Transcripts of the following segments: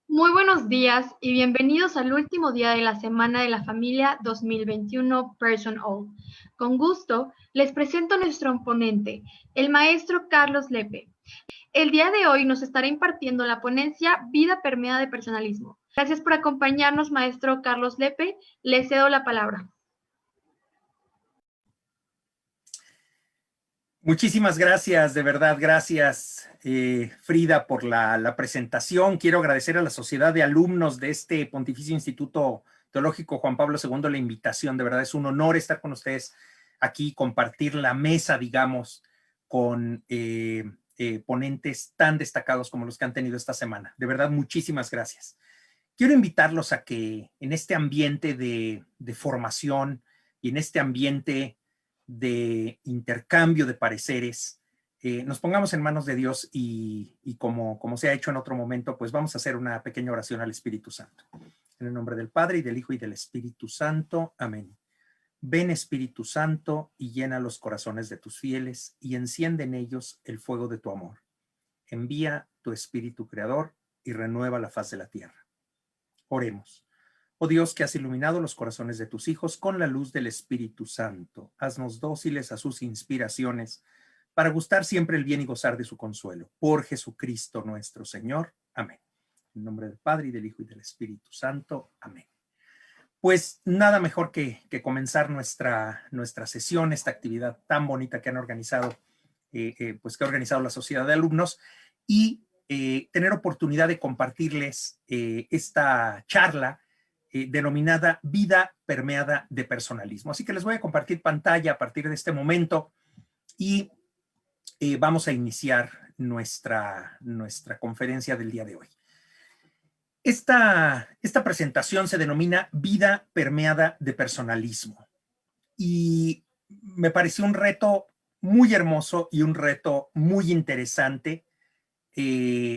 Muy buenos días y bienvenidos al último día de la Semana de la Familia 2021 Person All. Con gusto, les presento a nuestro ponente, el maestro Carlos Lepe. El día de hoy nos estará impartiendo la ponencia Vida permeada de personalismo. Gracias por acompañarnos, maestro Carlos Lepe. Le cedo la palabra. Muchísimas gracias, de verdad, gracias Frida por la presentación. Quiero agradecer a la Sociedad de Alumnos de este Pontificio Instituto Teológico Juan Pablo II la invitación. De verdad es un honor estar con ustedes aquí, compartir la mesa, digamos, con ponentes tan destacados como los que han tenido esta semana. De verdad, muchísimas gracias. Quiero invitarlos a que en este ambiente de formación y en este ambiente de intercambio de pareceres, nos pongamos en manos de Dios y como se ha hecho en otro momento, pues vamos a hacer una pequeña oración al Espíritu Santo. En el nombre del Padre, y del Hijo, y del Espíritu Santo. Amén. Ven, Espíritu Santo, y llena los corazones de tus fieles, y enciende en ellos el fuego de tu amor. Envía tu Espíritu Creador, y renueva la faz de la tierra. Oremos. Oh Dios, que has iluminado los corazones de tus hijos con la luz del Espíritu Santo, haznos dóciles a sus inspiraciones, para gustar siempre el bien y gozar de su consuelo. Por Jesucristo nuestro Señor. Amén. En nombre del Padre, y del Hijo, y del Espíritu Santo. Amén. Pues nada mejor que comenzar nuestra sesión, esta actividad tan bonita que han organizado, pues que ha organizado la Sociedad de Alumnos, y tener oportunidad de compartirles esta charla denominada Vida permeada de personalismo. Así que les voy a compartir pantalla a partir de este momento y vamos a iniciar nuestra conferencia del día de hoy. Esta presentación se denomina Vida permeada de personalismo y me pareció un reto muy hermoso y un reto muy interesante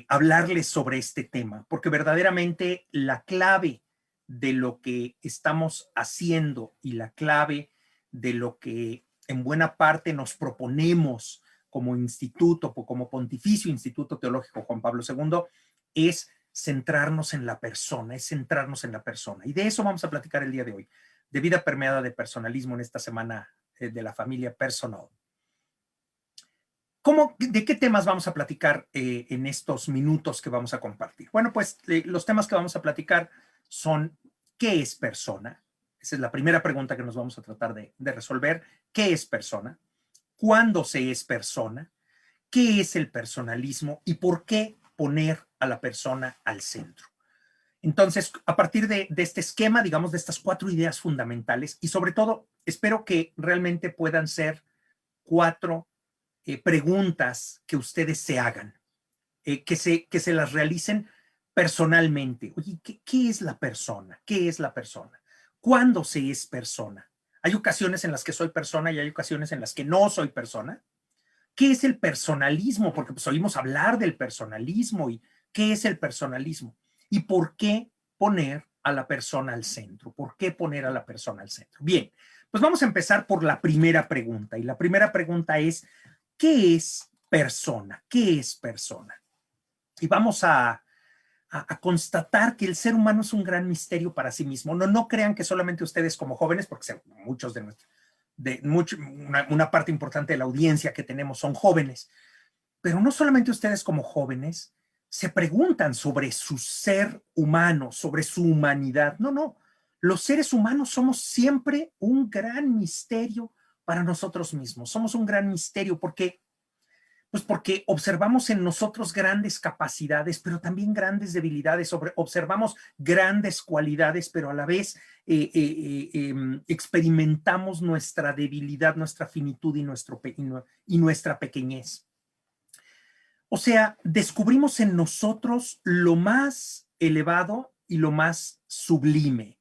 hablarles sobre este tema, porque verdaderamente la clave de lo que estamos haciendo y la clave de lo que en buena parte nos proponemos como instituto, como Pontificio Instituto Teológico Juan Pablo II, es centrarnos en la persona, es centrarnos en la persona. Y de eso vamos a platicar el día de hoy, de vida permeada de personalismo en esta semana de la familia personal. ¿De qué temas vamos a platicar en estos minutos que vamos a compartir? Bueno, pues los temas que vamos a platicar son ¿qué es persona? Esa es la primera pregunta que nos vamos a tratar de resolver. ¿Qué es persona? ¿Cuándo se es persona? ¿Qué es el personalismo? ¿Y por qué poner a la persona al centro? Entonces, a partir de este esquema, digamos, de estas 4 ideas fundamentales, y sobre todo, espero que realmente puedan ser 4 preguntas que ustedes se hagan, que se las realicen personalmente. Oye, ¿qué es la persona? ¿Qué es la persona? ¿Cuándo se es persona? Hay ocasiones en las que soy persona y hay ocasiones en las que no soy persona. ¿Qué es el personalismo? Porque pues oímos hablar del personalismo y ¿qué es el personalismo? ¿Y por qué poner a la persona al centro? ¿Por qué poner a la persona al centro? Bien, pues vamos a empezar por la primera pregunta. Y la primera pregunta es, ¿qué es persona? ¿Qué es persona? Y vamos a constatar que el ser humano es un gran misterio para sí mismo. No crean que solamente ustedes como jóvenes, porque muchos una parte importante de la audiencia que tenemos son jóvenes, pero no solamente ustedes como jóvenes se preguntan sobre su ser humano, sobre su humanidad. No. Los seres humanos somos siempre un gran misterio para nosotros mismos. Somos un gran misterio porque observamos en nosotros grandes capacidades, pero también grandes debilidades, observamos grandes cualidades, pero a la vez experimentamos nuestra debilidad, nuestra finitud y nuestra pequeñez. O sea, descubrimos en nosotros lo más elevado y lo más sublime.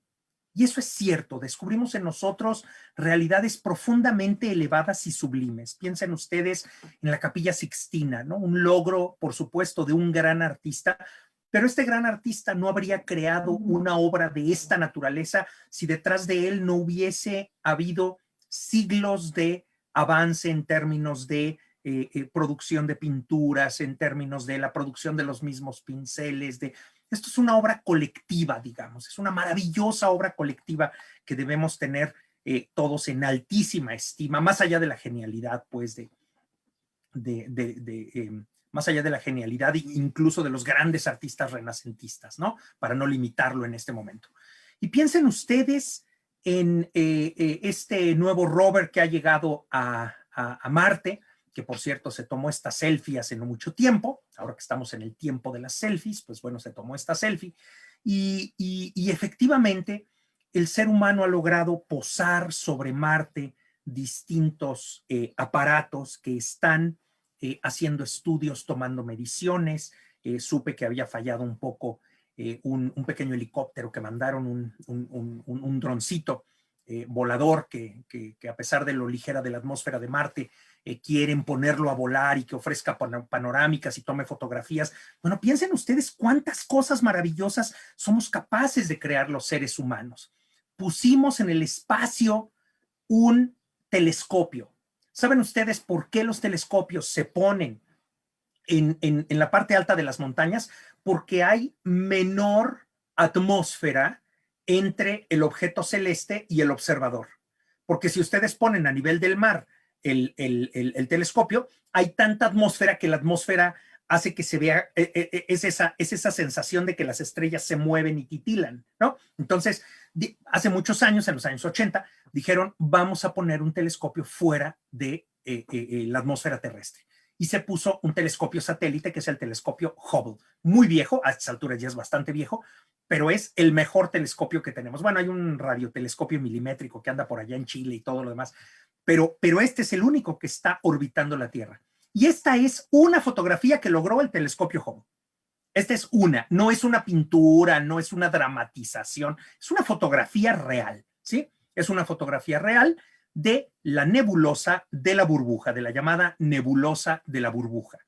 Y eso es cierto, descubrimos en nosotros realidades profundamente elevadas y sublimes. Piensen ustedes en la Capilla Sixtina, ¿no? Un logro, por supuesto, de un gran artista, pero este gran artista no habría creado una obra de esta naturaleza si detrás de él no hubiese habido siglos de avance en términos de producción de pinturas, en términos de la producción de los mismos pinceles, de Esto es una obra colectiva, digamos, es una maravillosa obra colectiva que debemos tener todos en altísima estima, más allá de la genialidad, pues, más allá de la genialidad, incluso de los grandes artistas renacentistas, ¿no? Para no limitarlo en este momento. Y piensen ustedes en este nuevo rover que ha llegado a Marte, que por cierto se tomó esta selfie hace no mucho tiempo, ahora que estamos en el tiempo de las selfies, pues bueno, se tomó esta selfie, y efectivamente el ser humano ha logrado posar sobre Marte distintos aparatos que están haciendo estudios, tomando mediciones. Supe que había fallado un poco un pequeño helicóptero que mandaron, un droncito volador que a pesar de lo ligera de la atmósfera de Marte, quieren ponerlo a volar y que ofrezca panorámicas y tome fotografías. Bueno, piensen ustedes cuántas cosas maravillosas somos capaces de crear los seres humanos. Pusimos en el espacio un telescopio. ¿Saben ustedes por qué los telescopios se ponen en la parte alta de las montañas? Porque hay menor atmósfera entre el objeto celeste y el observador. Porque si ustedes ponen a nivel del mar el telescopio, hay tanta atmósfera que la atmósfera hace que se vea, es esa sensación de que las estrellas se mueven y titilan, ¿no? Entonces, hace muchos años, en los años 80, dijeron, vamos a poner un telescopio fuera de la atmósfera terrestre. Y se puso un telescopio satélite, que es el telescopio Hubble. Muy viejo, a estas alturas ya es bastante viejo, pero es el mejor telescopio que tenemos. Bueno, hay un radiotelescopio milimétrico que anda por allá en Chile y todo lo demás, pero este es el único que está orbitando la Tierra. Y esta es una fotografía que logró el telescopio Hubble. Esta es una, no es una pintura, no es una dramatización, es una fotografía real, ¿sí? Es una fotografía real de la nebulosa de la burbuja, de la llamada nebulosa de la burbuja.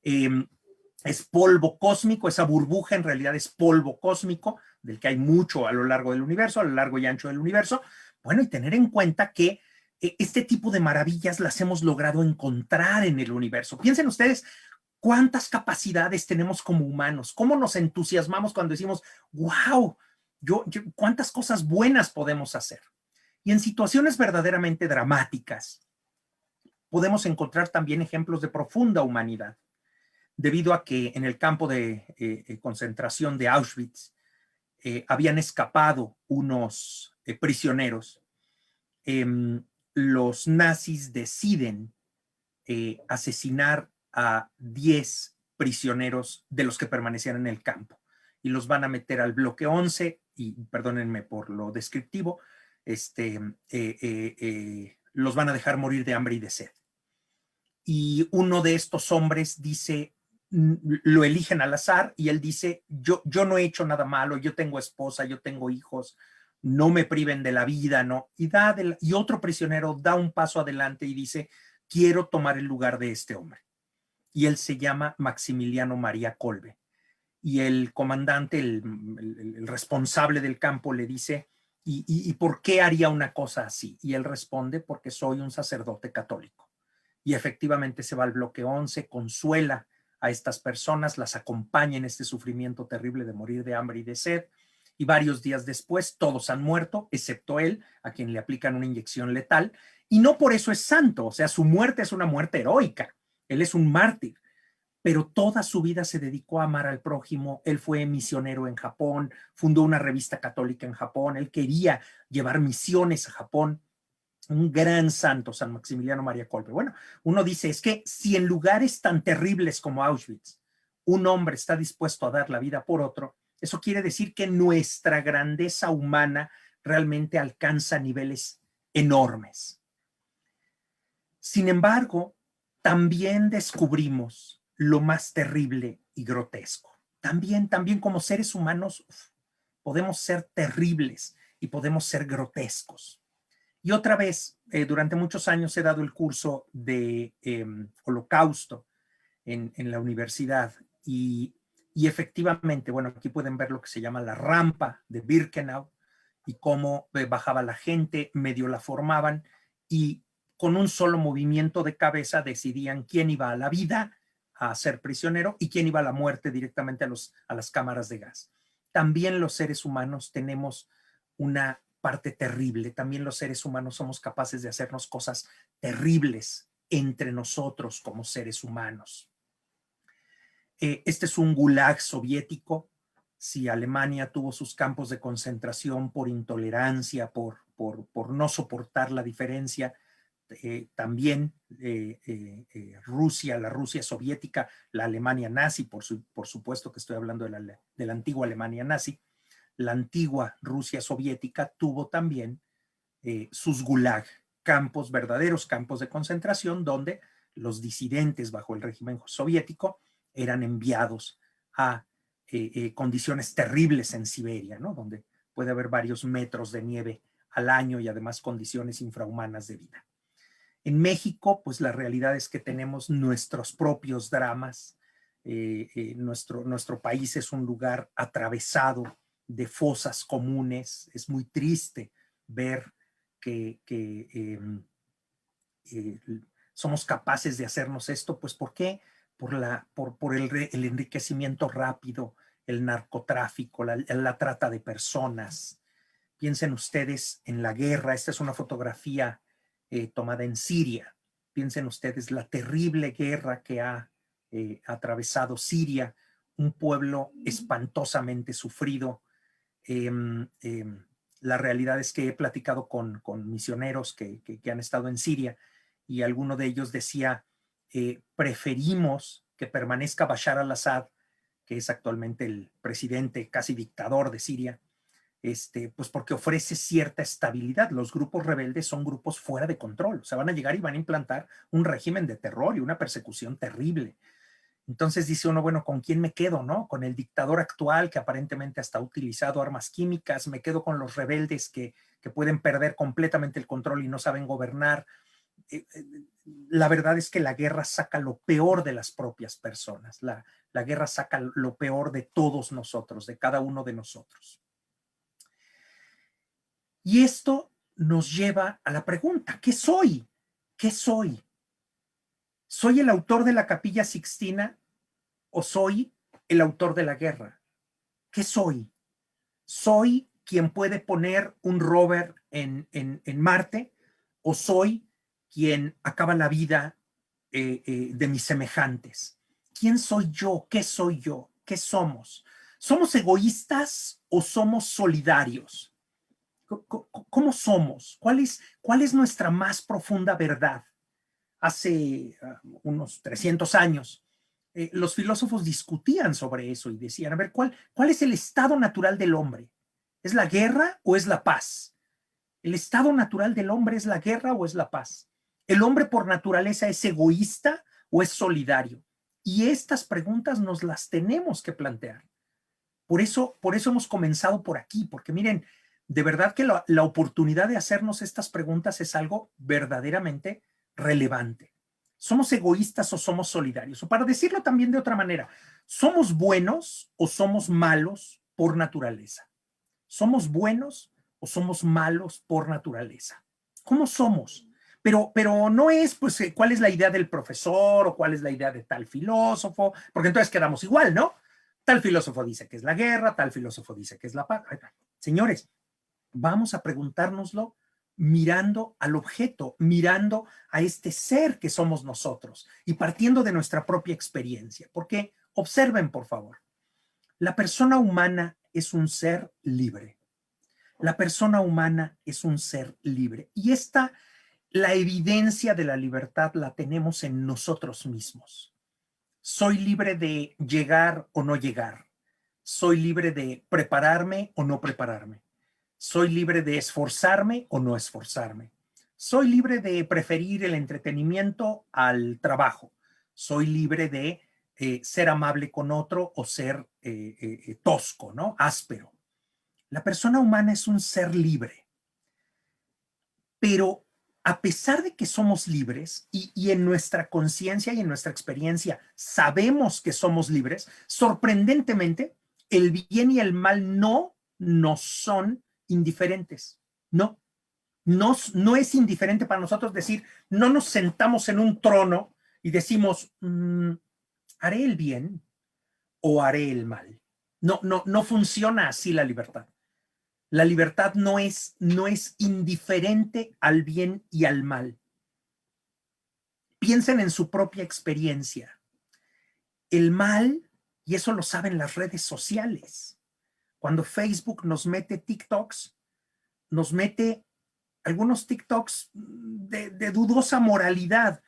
Es polvo cósmico, esa burbuja en realidad es polvo cósmico, del que hay mucho a lo largo del universo, a lo largo y ancho del universo. Bueno, y tener en cuenta que este tipo de maravillas las hemos logrado encontrar en el universo. Piensen ustedes cuántas capacidades tenemos como humanos, cómo nos entusiasmamos cuando decimos, wow, cuántas cosas buenas podemos hacer. Y en situaciones verdaderamente dramáticas, podemos encontrar también ejemplos de profunda humanidad, debido a que en el campo de concentración de Auschwitz habían escapado unos prisioneros. Los nazis deciden asesinar a 10 prisioneros de los que permanecían en el campo y los van a meter al bloque 11 y perdónenme por lo descriptivo, los van a dejar morir de hambre y de sed. Y uno de estos hombres dice, lo eligen al azar y él dice, yo no he hecho nada malo, yo tengo esposa, yo tengo hijos, no me priven de la vida, ¿no? Y otro prisionero da un paso adelante y dice, quiero tomar el lugar de este hombre. Y él se llama Maximiliano María Kolbe. Y el comandante, el responsable del campo le dice, ¿y por qué haría una cosa así? Y él responde, porque soy un sacerdote católico. Y efectivamente se va al bloque 11, consuela a estas personas, las acompaña en este sufrimiento terrible de morir de hambre y de sed. Y varios días después todos han muerto, excepto él, a quien le aplican una inyección letal. Y no por eso es santo, o sea, su muerte es una muerte heroica. Él es un mártir, pero toda su vida se dedicó a amar al prójimo. Él fue misionero en Japón, fundó una revista católica en Japón, él quería llevar misiones a Japón. Un gran santo, San Maximiliano María Kolbe. Bueno, uno dice, es que si en lugares tan terribles como Auschwitz, un hombre está dispuesto a dar la vida por otro, eso quiere decir que nuestra grandeza humana realmente alcanza niveles enormes. Sin embargo, también descubrimos lo más terrible y grotesco. También como seres humanos podemos ser terribles y podemos ser grotescos. Y otra vez, durante muchos años he dado el curso de Holocausto en la universidad y efectivamente, bueno, aquí pueden ver lo que se llama la rampa de Birkenau y cómo bajaba la gente, medio la formaban y con un solo movimiento de cabeza decidían quién iba a la vida, a ser prisionero y quién iba a la muerte directamente a las cámaras de gas. También los seres humanos tenemos una parte terrible. También los seres humanos somos capaces de hacernos cosas terribles entre nosotros como seres humanos. Este es un gulag soviético. Si Alemania tuvo sus campos de concentración por intolerancia, por no soportar la diferencia, también Rusia, la Rusia soviética, la Alemania nazi, por supuesto que estoy hablando de la antigua Alemania nazi, la antigua Rusia soviética tuvo también sus gulag, campos, verdaderos campos de concentración, donde los disidentes bajo el régimen soviético eran enviados a condiciones terribles en Siberia, ¿no? Donde puede haber varios metros de nieve al año y además condiciones infrahumanas de vida. En México, pues la realidad es que tenemos nuestros propios dramas. Nuestro país es un lugar atravesado de fosas comunes. Es muy triste ver que somos capaces de hacernos esto. Pues ¿por qué? Por el enriquecimiento rápido, el narcotráfico, la trata de personas. Piensen ustedes en la guerra. Esta es una fotografía tomada en Siria. Piensen ustedes la terrible guerra que ha atravesado Siria, un pueblo espantosamente sufrido. La realidad es que he platicado con misioneros que han estado en Siria y alguno de ellos decía, preferimos que permanezca Bashar al-Assad, que es actualmente el presidente casi dictador de Siria, pues porque ofrece cierta estabilidad. Los grupos rebeldes son grupos fuera de control, o sea, van a llegar y van a implantar un régimen de terror y una persecución terrible. Entonces dice uno, bueno, ¿con quién me quedo, no? Con el dictador actual que aparentemente hasta ha utilizado armas químicas, me quedo con los rebeldes que pueden perder completamente el control y no saben gobernar. La verdad es que la guerra saca lo peor de las propias personas, la guerra saca lo peor de todos nosotros, de cada uno de nosotros. Y esto nos lleva a la pregunta, ¿qué soy? ¿Qué soy? ¿Soy el autor de la Capilla Sixtina o soy el autor de la guerra? ¿Qué soy? ¿Soy quien puede poner un rover en Marte o soy quien acaba la vida de mis semejantes? ¿Quién soy yo? ¿Qué soy yo? ¿Qué somos? ¿Somos egoístas o somos solidarios? ¿Cómo somos? ¿Cuál es nuestra más profunda verdad? Hace unos 300 años, los filósofos discutían sobre eso y decían, a ver, ¿cuál es el estado natural del hombre? ¿Es la guerra o es la paz? ¿El estado natural del hombre es la guerra o es la paz? ¿El hombre por naturaleza es egoísta o es solidario? Y estas preguntas nos las tenemos que plantear. Por eso hemos comenzado por aquí, porque miren, de verdad que la oportunidad de hacernos estas preguntas es algo verdaderamente relevante. ¿Somos egoístas o somos solidarios? O para decirlo también de otra manera, ¿somos buenos o somos malos por naturaleza? ¿Somos buenos o somos malos por naturaleza? ¿Cómo somos? Pero no es, pues, cuál es la idea del profesor o cuál es la idea de tal filósofo, porque entonces quedamos igual, ¿no? Tal filósofo dice que es la guerra, tal filósofo dice que es la paz. Señores, vamos a preguntárnoslo mirando al objeto, mirando a este ser que somos nosotros y partiendo de nuestra propia experiencia. Porque observen, por favor, la persona humana es un ser libre. La persona humana es un ser libre. Y la evidencia de la libertad la tenemos en nosotros mismos. Soy libre de llegar o no llegar. Soy libre de prepararme o no prepararme. Soy libre de esforzarme o no esforzarme. Soy libre de preferir el entretenimiento al trabajo. Soy libre de ser amable con otro o ser tosco, ¿no? Áspero. La persona humana es un ser libre. Pero a pesar de que somos libres y en nuestra conciencia y en nuestra experiencia sabemos que somos libres, sorprendentemente el bien y el mal no nos son indiferentes. No es indiferente para nosotros decir, no nos sentamos en un trono y decimos, ¿haré el bien o haré el mal? No funciona así la libertad. La libertad no es indiferente al bien y al mal. Piensen en su propia experiencia. El mal, y eso lo saben las redes sociales, cuando Facebook nos mete TikToks, nos mete algunos TikToks de dudosa moralidad,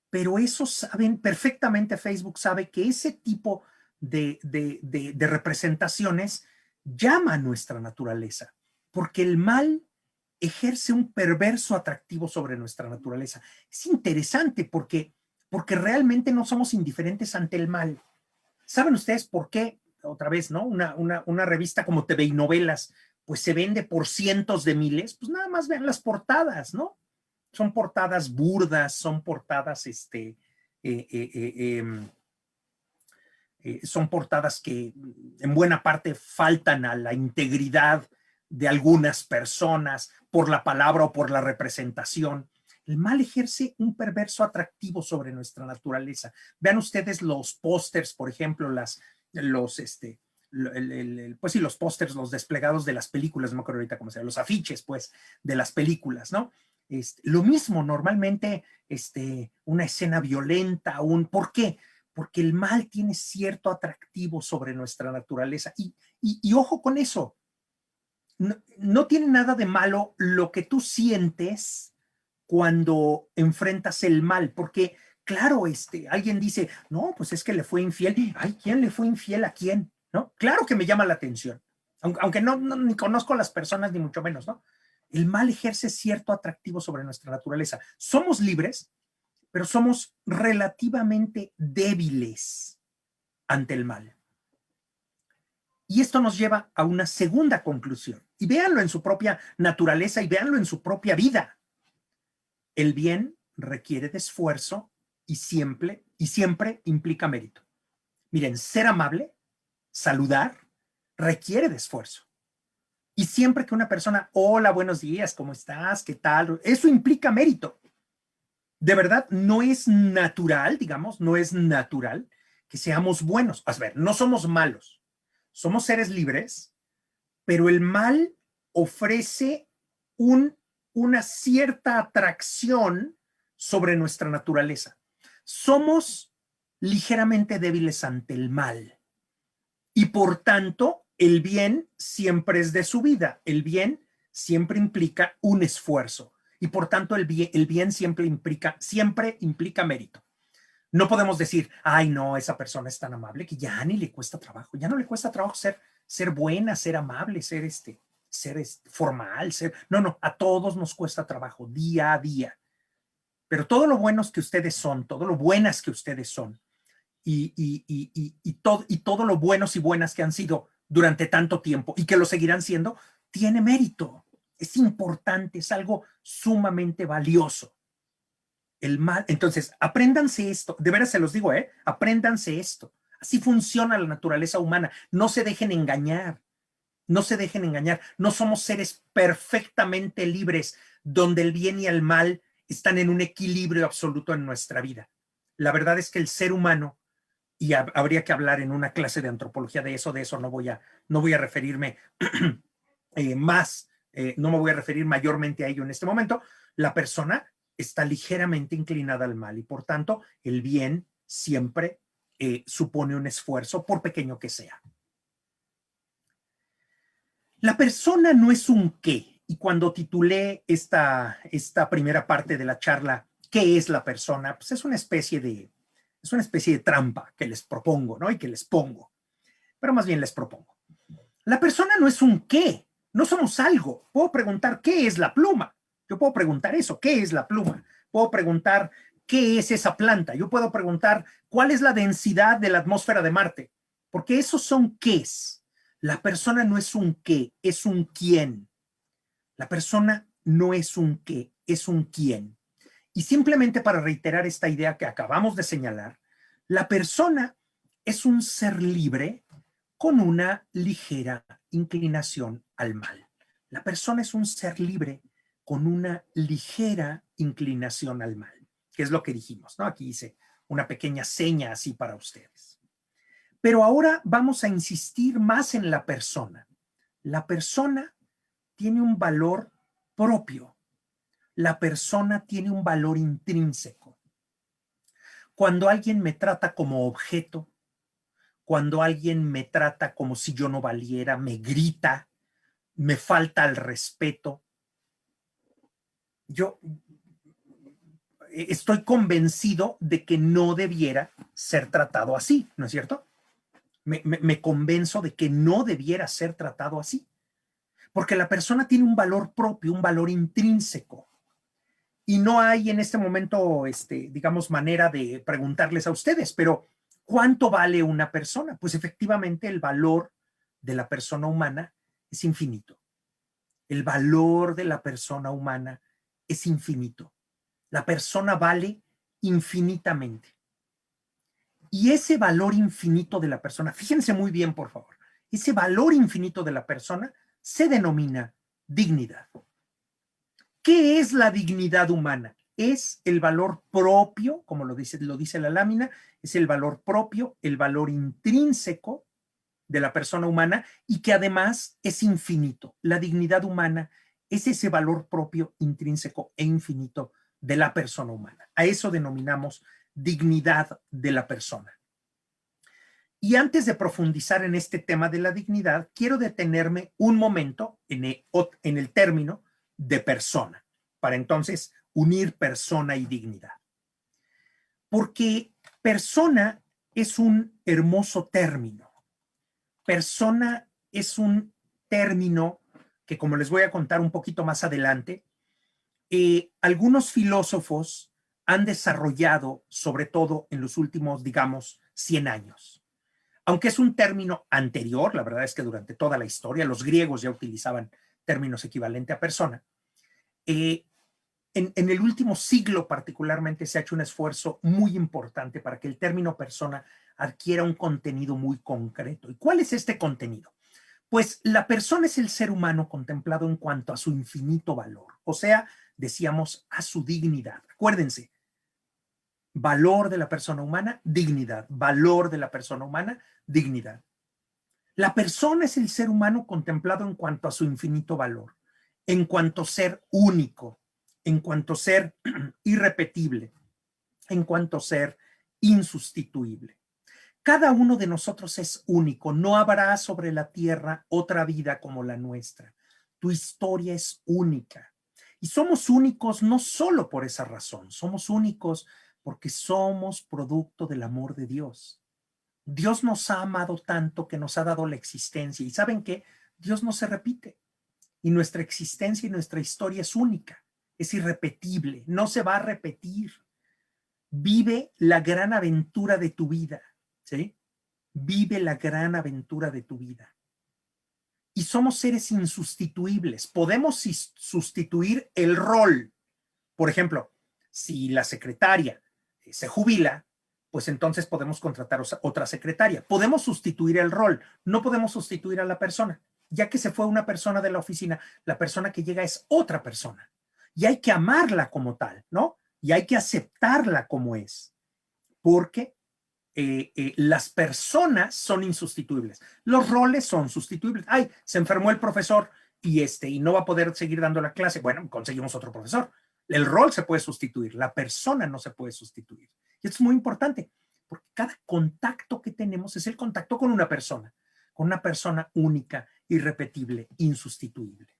pero eso saben perfectamente, Facebook sabe que ese tipo de representaciones llama a nuestra naturaleza, porque el mal ejerce un perverso atractivo sobre nuestra naturaleza. Es interesante porque realmente no somos indiferentes ante el mal. ¿Saben ustedes por qué? Otra vez, ¿no? Una revista como TV y Novelas, pues se vende por cientos de miles, pues nada más vean las portadas, ¿no? Son portadas burdas, son portadas, son portadas que en buena parte faltan a la integridad de algunas personas por la palabra o por la representación. El mal ejerce un perverso atractivo sobre nuestra naturaleza. Vean ustedes los pósters, por ejemplo, pues sí, los pósters, los desplegados de las películas, no me acuerdo ahorita cómo se llama, los afiches, pues, de las películas, ¿no? Lo mismo, normalmente, una escena violenta, ¿por qué? Porque el mal tiene cierto atractivo sobre nuestra naturaleza. Y ojo con eso, no tiene nada de malo lo que tú sientes cuando enfrentas el mal, porque claro, alguien dice, no, pues es que le fue infiel. Ay, ¿quién le fue infiel a quién? ¿No? Claro que me llama la atención, aunque ni conozco a las personas, ni mucho menos, ¿no? El mal ejerce cierto atractivo sobre nuestra naturaleza. Somos libres, pero somos relativamente débiles ante el mal. Y esto nos lleva a una segunda conclusión. Y véanlo en su propia naturaleza y véanlo en su propia vida. El bien requiere de esfuerzo y siempre implica mérito. Miren, ser amable, saludar, requiere de esfuerzo. Y siempre que una persona, hola, buenos días, ¿cómo estás? ¿Qué tal? Eso implica mérito. De verdad, no es natural, digamos, no es natural que seamos buenos. A ver, no somos malos, somos seres libres, pero el mal ofrece una cierta atracción sobre nuestra naturaleza. Somos ligeramente débiles ante el mal y por tanto el bien siempre es de su vida. El bien siempre implica un esfuerzo y por tanto el bien siempre implica mérito. No podemos decir, ay, no, esa persona es tan amable que ya ni le cuesta trabajo, ya no le cuesta trabajo ser buena, ser amable, ser formal, no, a todos nos cuesta trabajo día a día. Pero todo lo buenos que ustedes son, todo lo buenas que ustedes son, todo lo buenos y buenas que han sido durante tanto tiempo y que lo seguirán siendo, tiene mérito, es importante, es algo sumamente valioso. El mal, entonces, apréndanse esto, de veras se los digo, apréndanse esto. Así funciona la naturaleza humana. No se dejen engañar, no se dejen engañar. No somos seres perfectamente libres donde el bien y el mal están en un equilibrio absoluto en nuestra vida. La verdad es que el ser humano, y habría que hablar en una clase de antropología de eso no voy a referirme más, no me voy a referir mayormente a ello en este momento. La persona está ligeramente inclinada al mal y por tanto el bien siempre supone un esfuerzo, por pequeño que sea. La persona no es un qué, y cuando titulé esta primera parte de la charla, ¿qué es la persona? Pues es una especie de trampa que les propongo, ¿no? Y que les pongo, pero más bien les propongo. La persona no es un qué, no somos algo. Puedo preguntar, ¿qué es la pluma? Yo puedo preguntar eso, ¿qué es la pluma? Puedo preguntar, ¿qué es esa planta? Yo puedo preguntar, ¿cuál es la densidad de la atmósfera de Marte? Porque esos son qués. La persona no es un qué, es un quién. La persona no es un qué, es un quién. Y simplemente para reiterar esta idea que acabamos de señalar, la persona es un ser libre con una ligera inclinación al mal. La persona es un ser libre con una ligera inclinación al mal, que es lo que dijimos, ¿no? Aquí hice una pequeña seña así para ustedes. Pero ahora vamos a insistir más en la persona. La persona tiene un valor propio. La persona tiene un valor intrínseco. Cuando alguien me trata como objeto, cuando alguien me trata como si yo no valiera, me grita, me falta el respeto, yo estoy convencido de que no debiera ser tratado así, ¿no es cierto? Me convenzo de que no debiera ser tratado así, porque la persona tiene un valor propio, un valor intrínseco. Y no hay en este momento, digamos, manera de preguntarles a ustedes, pero ¿cuánto vale una persona? Pues efectivamente el valor de la persona humana es infinito. El valor de la persona humana es infinito. La persona vale infinitamente. Y ese valor infinito de la persona, fíjense muy bien, por favor, ese valor infinito de la persona se denomina dignidad. ¿Qué es la dignidad humana? Es el valor propio, como lo dice la lámina, es el valor propio, el valor intrínseco de la persona humana y que además es infinito. La dignidad humana es ese valor propio, intrínseco e infinito de la persona humana. A eso denominamos dignidad de la persona. Y antes de profundizar en este tema de la dignidad, quiero detenerme un momento en el término de persona, para entonces unir persona y dignidad. Porque persona es un hermoso término. Persona es un término que, como les voy a contar un poquito más adelante, algunos filósofos han desarrollado, sobre todo en los últimos, digamos, 100 años. Aunque es un término anterior, la verdad es que durante toda la historia los griegos ya utilizaban términos equivalentes a persona. En el último siglo particularmente se ha hecho un esfuerzo muy importante para que el término persona adquiera un contenido muy concreto. ¿Y cuál es este contenido? Pues la persona es el ser humano contemplado en cuanto a su infinito valor, o sea, decíamos, a su dignidad. Acuérdense, valor de la persona humana, dignidad. Valor de la persona humana, dignidad. La persona es el ser humano contemplado en cuanto a su infinito valor, en cuanto a ser único, en cuanto a ser irrepetible, en cuanto a ser insustituible. Cada uno de nosotros es único. No habrá sobre la tierra otra vida como la nuestra. Tu historia es única. Y somos únicos no solo por esa razón, somos únicos porque somos producto del amor de Dios. Dios nos ha amado tanto que nos ha dado la existencia. ¿Y saben qué? Dios no se repite. Y nuestra existencia y nuestra historia es única, es irrepetible, no se va a repetir. Vive la gran aventura de tu vida, ¿sí? Vive la gran aventura de tu vida. Y somos seres insustituibles. Podemos sustituir el rol. Por ejemplo, si la secretaria se jubila, pues entonces podemos contratar otra secretaria. Podemos sustituir el rol, no podemos sustituir a la persona. Ya que se fue una persona de la oficina, la persona que llega es otra persona. Y hay que amarla como tal, ¿no? Y hay que aceptarla como es. Porque las personas son insustituibles. Los roles son sustituibles. Ay, se enfermó el profesor y no va a poder seguir dando la clase. Bueno, conseguimos otro profesor. El rol se puede sustituir, la persona no se puede sustituir. Y esto es muy importante, porque cada contacto que tenemos es el contacto con una persona única, irrepetible, insustituible.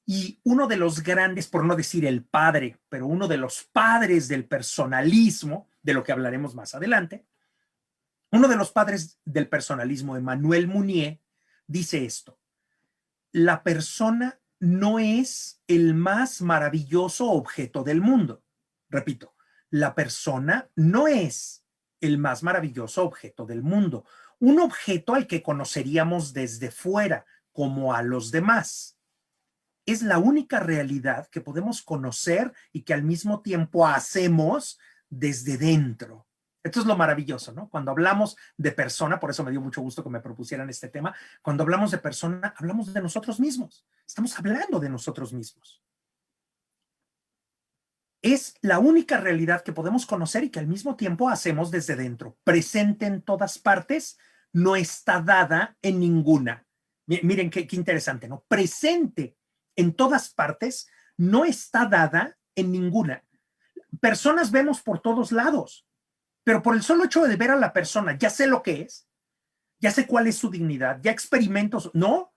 Y uno de los grandes, por no decir el padre, pero uno de los padres del personalismo, de lo que hablaremos más adelante, uno de los padres del personalismo, Emmanuel Mounier, dice esto: la persona no es el más maravilloso objeto del mundo. Repito, la persona no es el más maravilloso objeto del mundo. Un objeto al que conoceríamos desde fuera, como a los demás. Es la única realidad que podemos conocer y que al mismo tiempo hacemos desde dentro. Esto es lo maravilloso, ¿no? Cuando hablamos de persona, por eso me dio mucho gusto que me propusieran este tema, cuando hablamos de persona, hablamos de nosotros mismos. Estamos hablando de nosotros mismos. es la única realidad que podemos conocer y que al mismo tiempo hacemos desde dentro. Presente en todas partes, no está dada en ninguna. Miren qué interesante, ¿no? Presente en todas partes, no está dada en ninguna. Personas vemos por todos lados, pero por el solo hecho de ver a la persona, ya sé lo que es, ya sé cuál es su dignidad, ya experimento. No,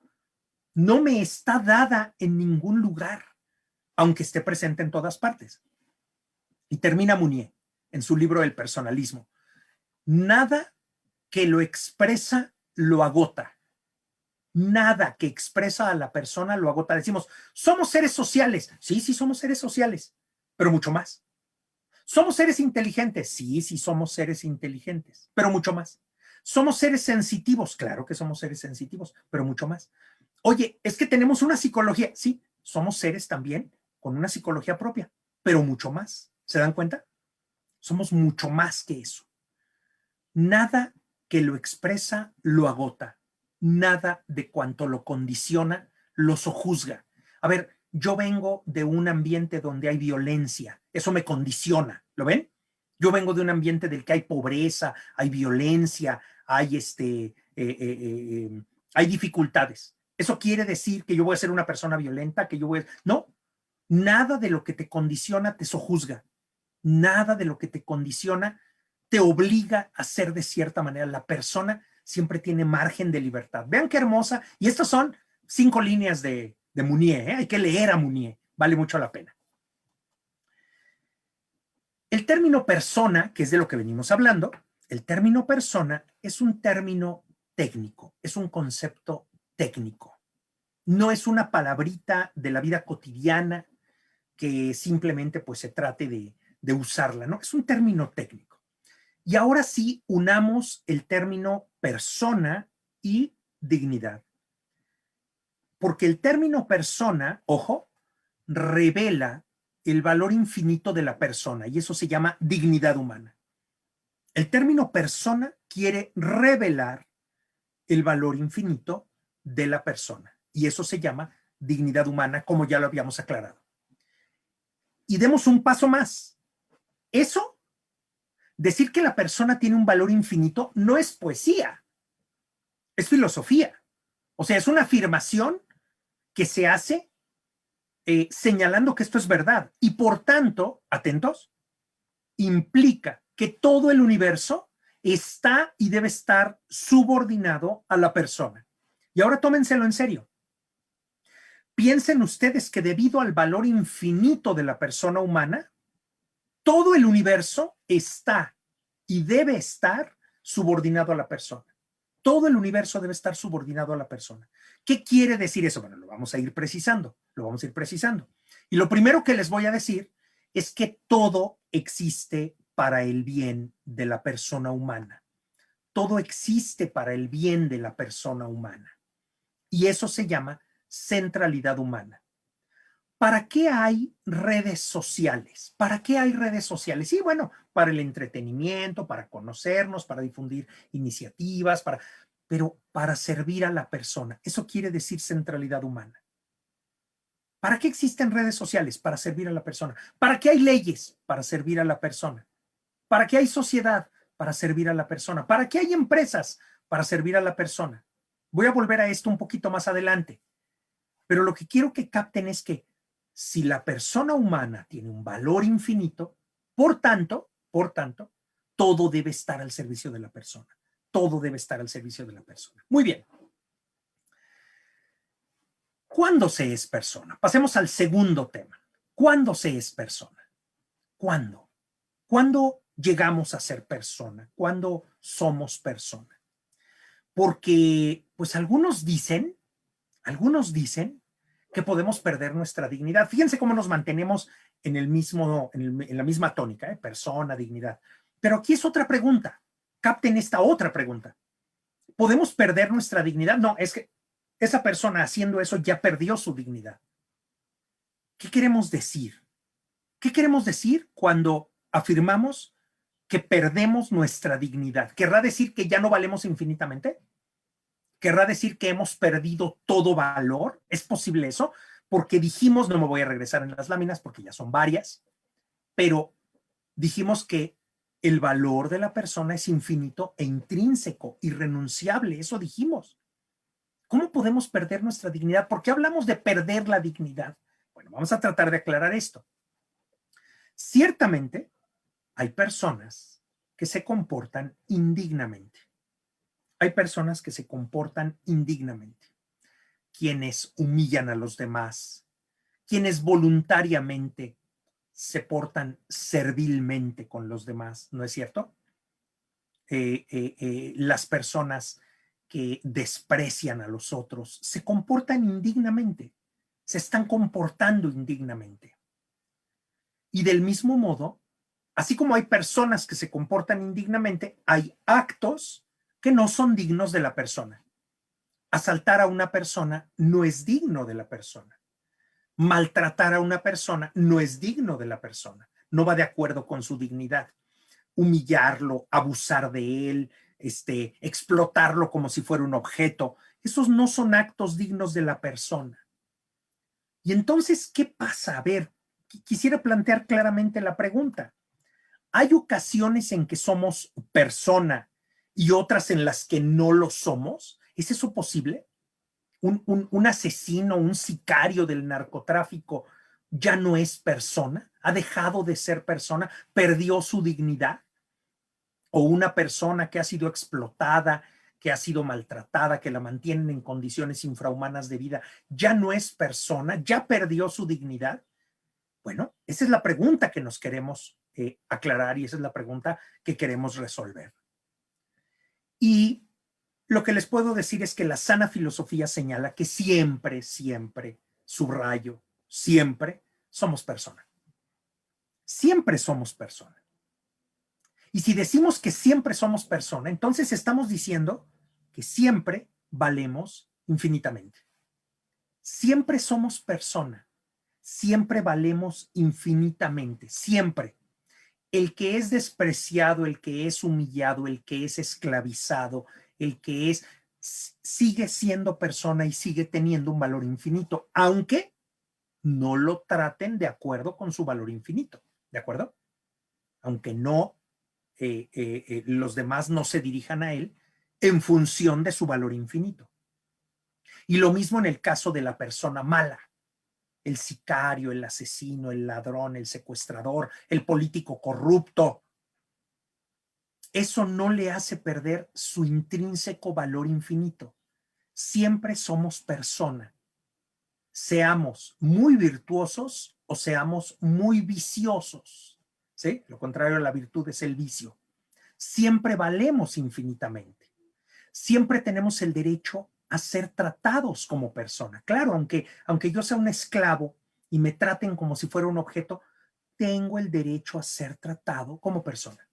no me está dada en ningún lugar, aunque esté presente en todas partes. Y termina Mounier en su libro El personalismo. Nada que lo expresa lo agota. Nada que expresa a la persona lo agota. Decimos, somos seres sociales. Sí, sí, somos seres sociales, pero mucho más. ¿Somos seres inteligentes? Sí, sí, somos seres inteligentes, pero mucho más. ¿Somos seres sensitivos? Claro que somos seres sensitivos, pero mucho más. Oye, es que tenemos una psicología. Sí, somos seres también con una psicología propia, pero mucho más. ¿Se dan cuenta? Somos mucho más que eso. Nada que lo expresa lo agota. Nada de cuanto lo condiciona lo sojuzga. A ver, yo vengo de un ambiente donde hay violencia. Eso me condiciona. ¿Lo ven? Yo vengo de un ambiente del que hay pobreza, hay violencia, hay dificultades. ¿Eso quiere decir que yo voy a ser una persona violenta? Que yo voy a... No, nada de lo que te condiciona te sojuzga. Nada de lo que te condiciona te obliga a ser de cierta manera. La persona siempre tiene margen de libertad. Vean qué hermosa. Y estas son 5 líneas de Mounier. Hay que leer a Mounier. Vale mucho la pena. El término persona, que es de lo que venimos hablando, el término persona es un término técnico, es un concepto técnico. No es una palabrita de la vida cotidiana que simplemente pues se trate de usarla, ¿no? Es un término técnico. Y ahora sí unamos el término persona y dignidad. Porque el término persona, ojo, revela el valor infinito de la persona y eso se llama dignidad humana. El término persona quiere revelar el valor infinito de la persona y eso se llama dignidad humana, como ya lo habíamos aclarado. Y demos un paso más. Eso, decir que la persona tiene un valor infinito, no es poesía, es filosofía. O sea, es una afirmación que se hace señalando que esto es verdad y por tanto, atentos, implica que todo el universo está y debe estar subordinado a la persona. Y ahora tómenselo en serio. Piensen ustedes que debido al valor infinito de la persona humana, todo el universo está y debe estar subordinado a la persona. Todo el universo debe estar subordinado a la persona. ¿Qué quiere decir eso? Bueno, lo vamos a ir precisando, Y lo primero que les voy a decir es que todo existe para el bien de la persona humana. Todo existe para el bien de la persona humana. Y eso se llama centralidad humana. ¿Para qué hay redes sociales? ¿Para qué hay redes sociales? Sí, bueno, para el entretenimiento, para conocernos, para difundir iniciativas, pero para servir a la persona. Eso quiere decir centralidad humana. ¿Para qué existen redes sociales? Para servir a la persona. ¿Para qué hay leyes? Para servir a la persona. ¿Para qué hay sociedad? Para servir a la persona. ¿Para qué hay empresas? Para servir a la persona. Voy a volver a esto un poquito más adelante. Pero lo que quiero que capten es que si la persona humana tiene un valor infinito, por tanto, todo debe estar al servicio de la persona. Todo debe estar al servicio de la persona. Muy bien. ¿Cuándo se es persona? Pasemos al segundo tema. ¿Cuándo se es persona? ¿Cuándo? ¿Cuándo llegamos a ser persona? ¿Cuándo somos persona? Porque, pues algunos dicen que podemos perder nuestra dignidad. Fíjense cómo nos mantenemos en la misma tónica, persona, dignidad. Pero aquí es otra pregunta. Capten esta otra pregunta. ¿Podemos perder nuestra dignidad? No, es que esa persona haciendo eso ya perdió su dignidad. ¿Qué queremos decir? ¿Qué queremos decir cuando afirmamos que perdemos nuestra dignidad? ¿Querrá decir que ya no valemos infinitamente? ¿Querrá decir que hemos perdido todo valor? ¿Es posible eso? Porque dijimos, no me voy a regresar en las láminas porque ya son varias, pero dijimos que el valor de la persona es infinito e intrínseco, irrenunciable, eso dijimos. ¿Cómo podemos perder nuestra dignidad? ¿Por qué hablamos de perder la dignidad? Bueno, vamos a tratar de aclarar esto. Ciertamente, hay personas que se comportan indignamente. Hay personas que se comportan indignamente. Quienes humillan a los demás, quienes voluntariamente se portan servilmente con los demás, ¿no es cierto? Las personas que desprecian a los otros se comportan indignamente, se están comportando indignamente. Y del mismo modo, así como hay personas que se comportan indignamente, hay actos que no son dignos de la persona. Asaltar a una persona no es digno de la persona. Maltratar a una persona no es digno de la persona. No va de acuerdo con su dignidad. Humillarlo, abusar de él, explotarlo como si fuera un objeto, esos no son actos dignos de la persona. Y entonces, ¿qué pasa? A ver, quisiera plantear claramente la pregunta. ¿Hay ocasiones en que somos persona y otras en las que no lo somos? ¿Es eso posible? ¿Un asesino, un sicario del narcotráfico ya no es persona? ¿Ha dejado de ser persona? ¿Perdió su dignidad? ¿O una persona que ha sido explotada, que ha sido maltratada, que la mantienen en condiciones infrahumanas de vida, ya no es persona? ¿Ya perdió su dignidad? Bueno, esa es la pregunta que nos queremos aclarar y esa es la pregunta que queremos resolver. Y lo que les puedo decir es que la sana filosofía señala que siempre, siempre, subrayo, siempre somos persona. Siempre somos persona. Y si decimos que siempre somos persona, entonces estamos diciendo que siempre valemos infinitamente. Siempre somos persona. Siempre valemos infinitamente. Siempre. El que es despreciado, el que es humillado, el que es esclavizado, el que es, sigue siendo persona y sigue teniendo un valor infinito, aunque no lo traten de acuerdo con su valor infinito, ¿de acuerdo? Aunque no, los demás no se dirijan a él en función de su valor infinito. Y lo mismo en el caso de la persona mala. El sicario, el asesino, el ladrón, el secuestrador, el político corrupto. Eso no le hace perder su intrínseco valor infinito. Siempre somos persona. Seamos muy virtuosos o seamos muy viciosos. ¿Sí? Lo contrario a la virtud es el vicio. Siempre valemos infinitamente. Siempre tenemos el derecho a ser tratados como persona. Claro, aunque yo sea un esclavo y me traten como si fuera un objeto, tengo el derecho a ser tratado como persona.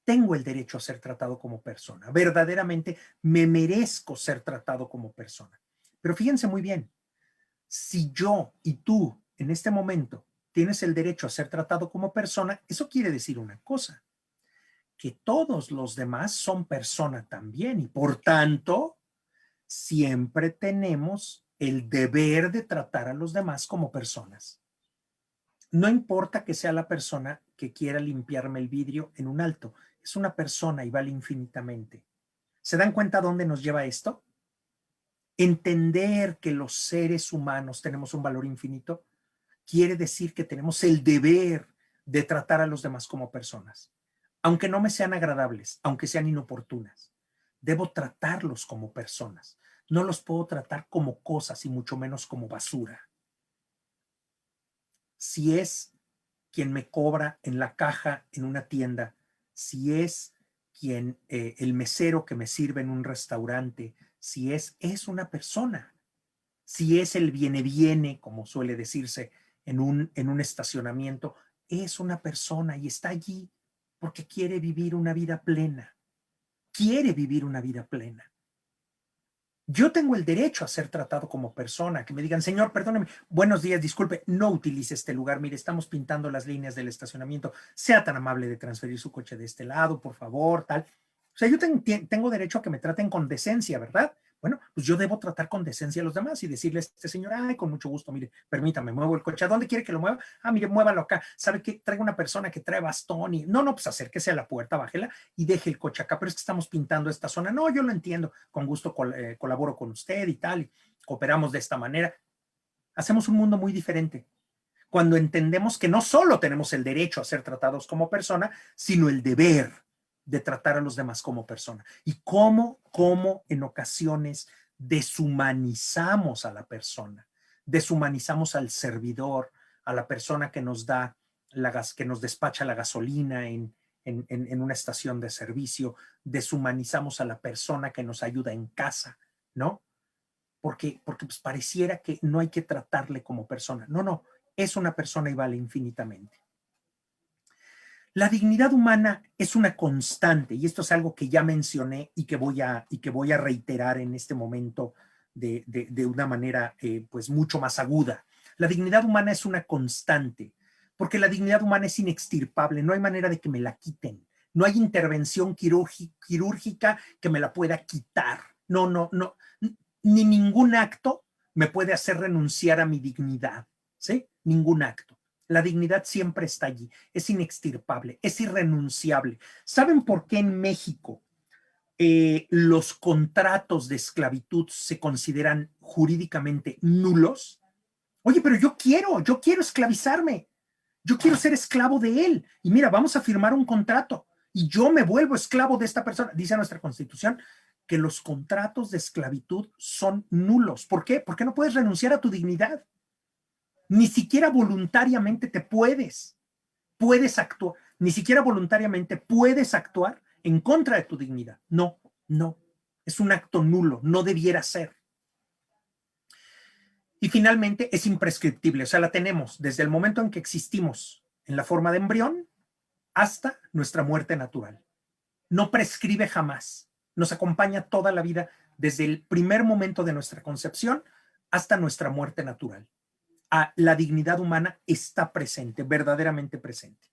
Tengo el derecho a ser tratado como persona. Verdaderamente me merezco ser tratado como persona. Pero fíjense muy bien, si yo y tú en este momento tienes el derecho a ser tratado como persona, eso quiere decir una cosa, que todos los demás son persona también y por tanto siempre tenemos el deber de tratar a los demás como personas. No importa que sea la persona que quiera limpiarme el vidrio en un alto, es una persona y vale infinitamente. ¿Se dan cuenta dónde nos lleva esto? Entender que los seres humanos tenemos un valor infinito quiere decir que tenemos el deber de tratar a los demás como personas. Aunque no me sean agradables, aunque sean inoportunas, debo tratarlos como personas. No los puedo tratar como cosas y mucho menos como basura. Si es quien me cobra en la caja en una tienda, si es el mesero que me sirve en un restaurante, si es una persona, si es el viene, como suele decirse en un estacionamiento, es una persona y está allí porque quiere vivir una vida plena, quiere vivir una vida plena. Yo tengo el derecho a ser tratado como persona, que me digan, señor, perdóneme, buenos días, disculpe, no utilice este lugar, mire, estamos pintando las líneas del estacionamiento, sea tan amable de transferir su coche de este lado, por favor, tal. O sea, yo tengo derecho a que me traten con decencia, ¿verdad? Bueno, pues yo debo tratar con decencia a los demás y decirle a este señor, ay, con mucho gusto, mire, permítame, muevo el coche. ¿A dónde quiere que lo mueva? Ah, mire, muévalo acá. ¿Sabe qué? Traigo una persona que trae bastón y no, pues acérquese a la puerta, bájela y deje el coche acá. Pero es que estamos pintando esta zona. No, yo lo entiendo. Con gusto colaboro con usted y tal. Y cooperamos de esta manera. Hacemos un mundo muy diferente cuando entendemos que no solo tenemos el derecho a ser tratados como persona, sino el deber de tratar a los demás como persona. Y cómo en ocasiones deshumanizamos a la persona, deshumanizamos al servidor, a la persona que nos da que nos despacha la gasolina en una estación de servicio, deshumanizamos a la persona que nos ayuda en casa, ¿no? Porque pues pareciera que no hay que tratarle como persona. No, no, es una persona y vale infinitamente. La dignidad humana es una constante, y esto es algo que ya mencioné y que voy a reiterar en este momento de una manera pues mucho más aguda. La dignidad humana es una constante, porque la dignidad humana es inextirpable, no hay manera de que me la quiten, no hay intervención quirúrgica que me la pueda quitar, no, no, no, ni ningún acto me puede hacer renunciar a mi dignidad, ¿sí? Ningún acto. La dignidad siempre está allí, es inextirpable, es irrenunciable. ¿Saben por qué en México los contratos de esclavitud se consideran jurídicamente nulos? Oye, pero yo quiero esclavizarme, yo quiero ser esclavo de él. Y mira, vamos a firmar un contrato y yo me vuelvo esclavo de esta persona. Dice nuestra Constitución que los contratos de esclavitud son nulos. ¿Por qué? Porque no puedes renunciar a tu dignidad. Ni siquiera voluntariamente puedes actuar, ni siquiera voluntariamente puedes actuar en contra de tu dignidad. No, no, es un acto nulo, no debiera ser. Y finalmente es imprescriptible, o sea, la tenemos desde el momento en que existimos en la forma de embrión hasta nuestra muerte natural. No prescribe jamás, nos acompaña toda la vida desde el primer momento de nuestra concepción hasta nuestra muerte natural. La dignidad humana está presente, verdaderamente presente.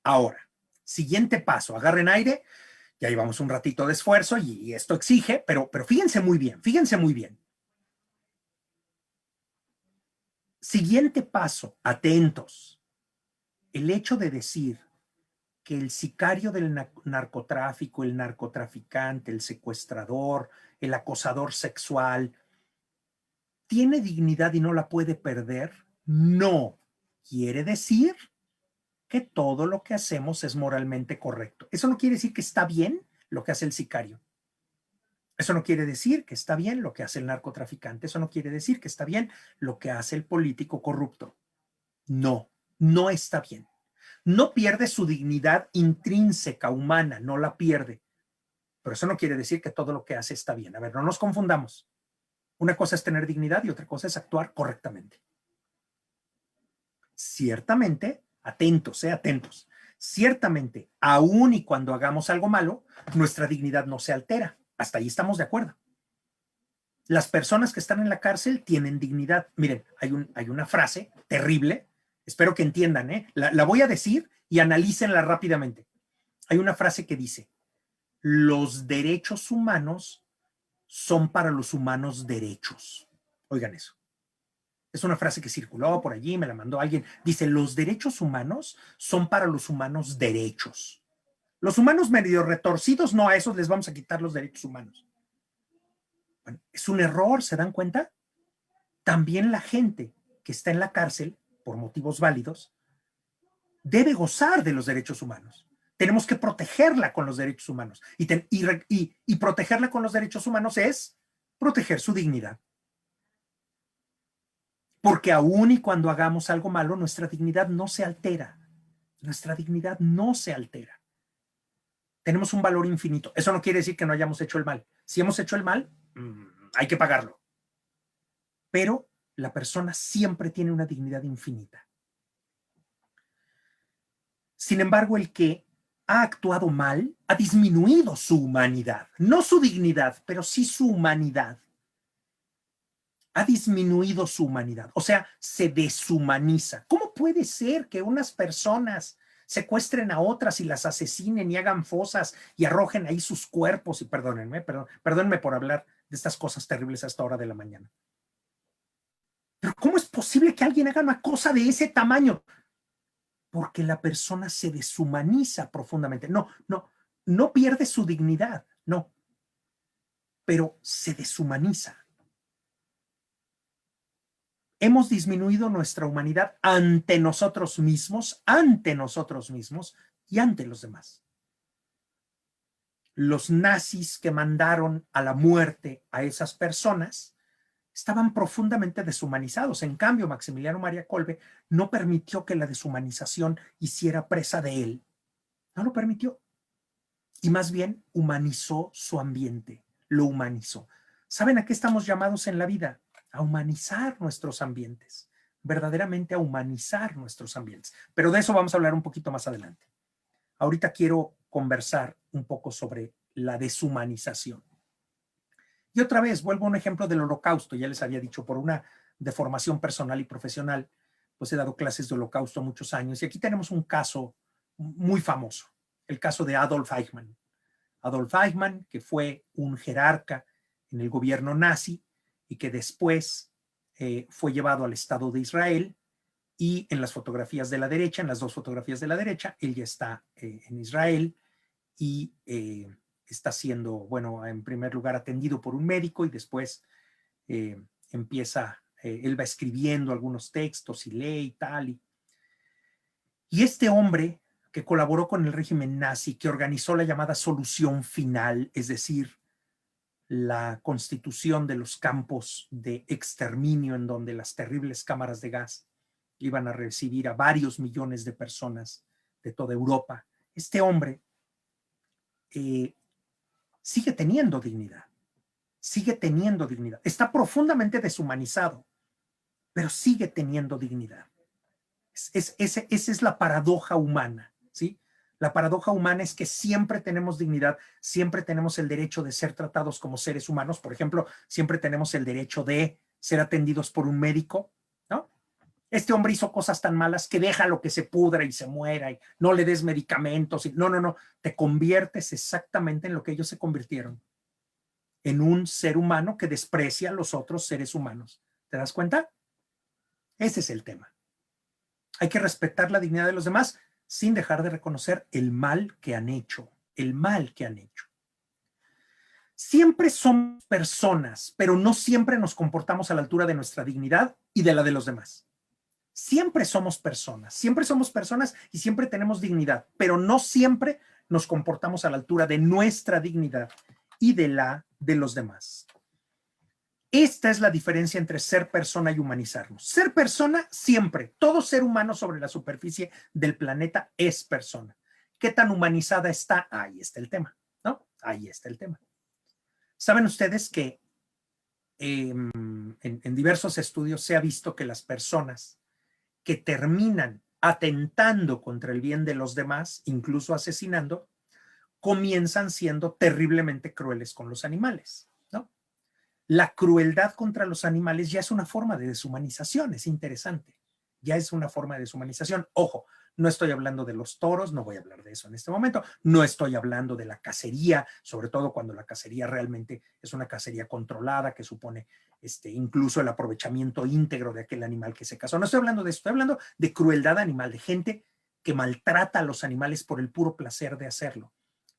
Ahora, siguiente paso, agarren aire, ya llevamos un ratito de esfuerzo y esto exige, pero fíjense muy bien, fíjense muy bien. Siguiente paso, atentos. El hecho de decir que el sicario del narcotráfico, el narcotraficante, el secuestrador, el acosador sexual, tiene dignidad y no la puede perder, no quiere decir que todo lo que hacemos es moralmente correcto. Eso no quiere decir que está bien lo que hace el sicario. Eso no quiere decir que está bien lo que hace el narcotraficante. Eso no quiere decir que está bien lo que hace el político corrupto. No, no está bien. No pierde su dignidad intrínseca, humana, no la pierde. Pero eso no quiere decir que todo lo que hace está bien. A ver, no nos confundamos. Una cosa es tener dignidad y otra cosa es actuar correctamente. Ciertamente, atentos, atentos. Ciertamente, aun y cuando hagamos algo malo, nuestra dignidad no se altera. Hasta ahí estamos de acuerdo. Las personas que están en la cárcel tienen dignidad. Miren, hay una frase terrible, espero que entiendan, la voy a decir y analícenla rápidamente. Hay una frase que dice, los derechos humanos son para los humanos derechos. Oigan eso. Es una frase que circuló por allí, me la mandó alguien. Dice, los derechos humanos son para los humanos derechos. Los humanos medio retorcidos, no, a esos les vamos a quitar los derechos humanos. Bueno, es un error, ¿se dan cuenta? También la gente que está en la cárcel, por motivos válidos, debe gozar de los derechos humanos. Tenemos que protegerla con los derechos humanos. Y protegerla con los derechos humanos es proteger su dignidad. Porque aún y cuando hagamos algo malo, nuestra dignidad no se altera. Nuestra dignidad no se altera. Tenemos un valor infinito. Eso no quiere decir que no hayamos hecho el mal. Si hemos hecho el mal, hay que pagarlo. Pero la persona siempre tiene una dignidad infinita. Sin embargo, el que ha actuado mal ha disminuido su humanidad. No su dignidad, pero sí su humanidad. Ha disminuido su humanidad, o sea, se deshumaniza. ¿Cómo puede ser que unas personas secuestren a otras y las asesinen y hagan fosas y arrojen ahí sus cuerpos? Y perdónenme por hablar de estas cosas terribles a esta hora de la mañana. Pero ¿cómo es posible que alguien haga una cosa de ese tamaño? Porque la persona se deshumaniza profundamente. No pierde su dignidad, no, pero se deshumaniza. Hemos disminuido nuestra humanidad ante nosotros mismos y ante los demás. Los nazis que mandaron a la muerte a esas personas estaban profundamente deshumanizados. En cambio, Maximiliano María Kolbe no permitió que la deshumanización hiciera presa de él. No lo permitió. Y más bien humanizó su ambiente, lo humanizó. ¿Saben a qué estamos llamados en la vida? A humanizar nuestros ambientes, verdaderamente a humanizar nuestros ambientes. Pero de eso vamos a hablar un poquito más adelante. Ahorita quiero conversar un poco sobre la deshumanización. Y otra vez, vuelvo a un ejemplo del Holocausto. Ya les había dicho, por una deformación personal y profesional, pues he dado clases de Holocausto muchos años. Y aquí tenemos un caso muy famoso, el caso de Adolf Eichmann. Adolf Eichmann, que fue un jerarca en el gobierno nazi y que después fue llevado al Estado de Israel, y en las fotografías de la derecha, en las dos fotografías de la derecha, él ya está en Israel y está siendo, bueno, en primer lugar atendido por un médico y después él va escribiendo algunos textos y lee y tal. Y este hombre que colaboró con el régimen nazi, que organizó la llamada solución final, es decir, la constitución de los campos de exterminio en donde las terribles cámaras de gas iban a recibir a varios millones de personas de toda Europa. Este hombre sigue teniendo dignidad, está profundamente deshumanizado, pero sigue teniendo dignidad. Esa es la paradoja humana, ¿sí? La paradoja humana es que siempre tenemos dignidad, siempre tenemos el derecho de ser tratados como seres humanos. Por ejemplo, siempre tenemos el derecho de ser atendidos por un médico, ¿no? Este hombre hizo cosas tan malas que déjalo que se pudra y se muera y no le des medicamentos. No, te conviertes exactamente en lo que ellos se convirtieron, en un ser humano que desprecia a los otros seres humanos. ¿Te das cuenta? Ese es el tema. Hay que respetar la dignidad de los demás sin dejar de reconocer el mal que han hecho, Siempre somos personas, pero no siempre nos comportamos a la altura de nuestra dignidad y de la de los demás. Siempre somos personas y siempre tenemos dignidad, pero no siempre nos comportamos a la altura de nuestra dignidad y de la de los demás. Esta es la diferencia entre ser persona y humanizarnos. Ser persona siempre, todo ser humano sobre la superficie del planeta es persona. ¿Qué tan humanizada está? Ahí está el tema, ¿no? Ahí está el tema. ¿Saben ustedes que en diversos estudios se ha visto que las personas que terminan atentando contra el bien de los demás, incluso asesinando, comienzan siendo terriblemente crueles con los animales? La crueldad contra los animales ya es una forma de deshumanización, es interesante, ya es una forma de deshumanización. Ojo, no estoy hablando de los toros, no voy a hablar de eso en este momento, no estoy hablando de la cacería, sobre todo cuando la cacería realmente es una cacería controlada que supone incluso el aprovechamiento íntegro de aquel animal que se cazó. No estoy hablando de eso, estoy hablando de crueldad animal, de gente que maltrata a los animales por el puro placer de hacerlo.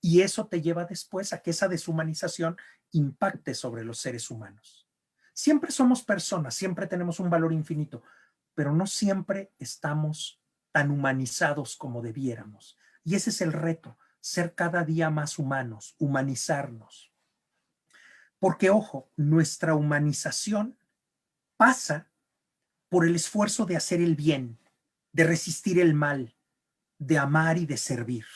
Y eso te lleva después a que esa deshumanización impacte sobre los seres humanos. Siempre somos personas, siempre tenemos un valor infinito, pero no siempre estamos tan humanizados como debiéramos. Y ese es el reto, ser cada día más humanos, humanizarnos. Porque, ojo, nuestra humanización pasa por el esfuerzo de hacer el bien, de resistir el mal, de amar y de servir.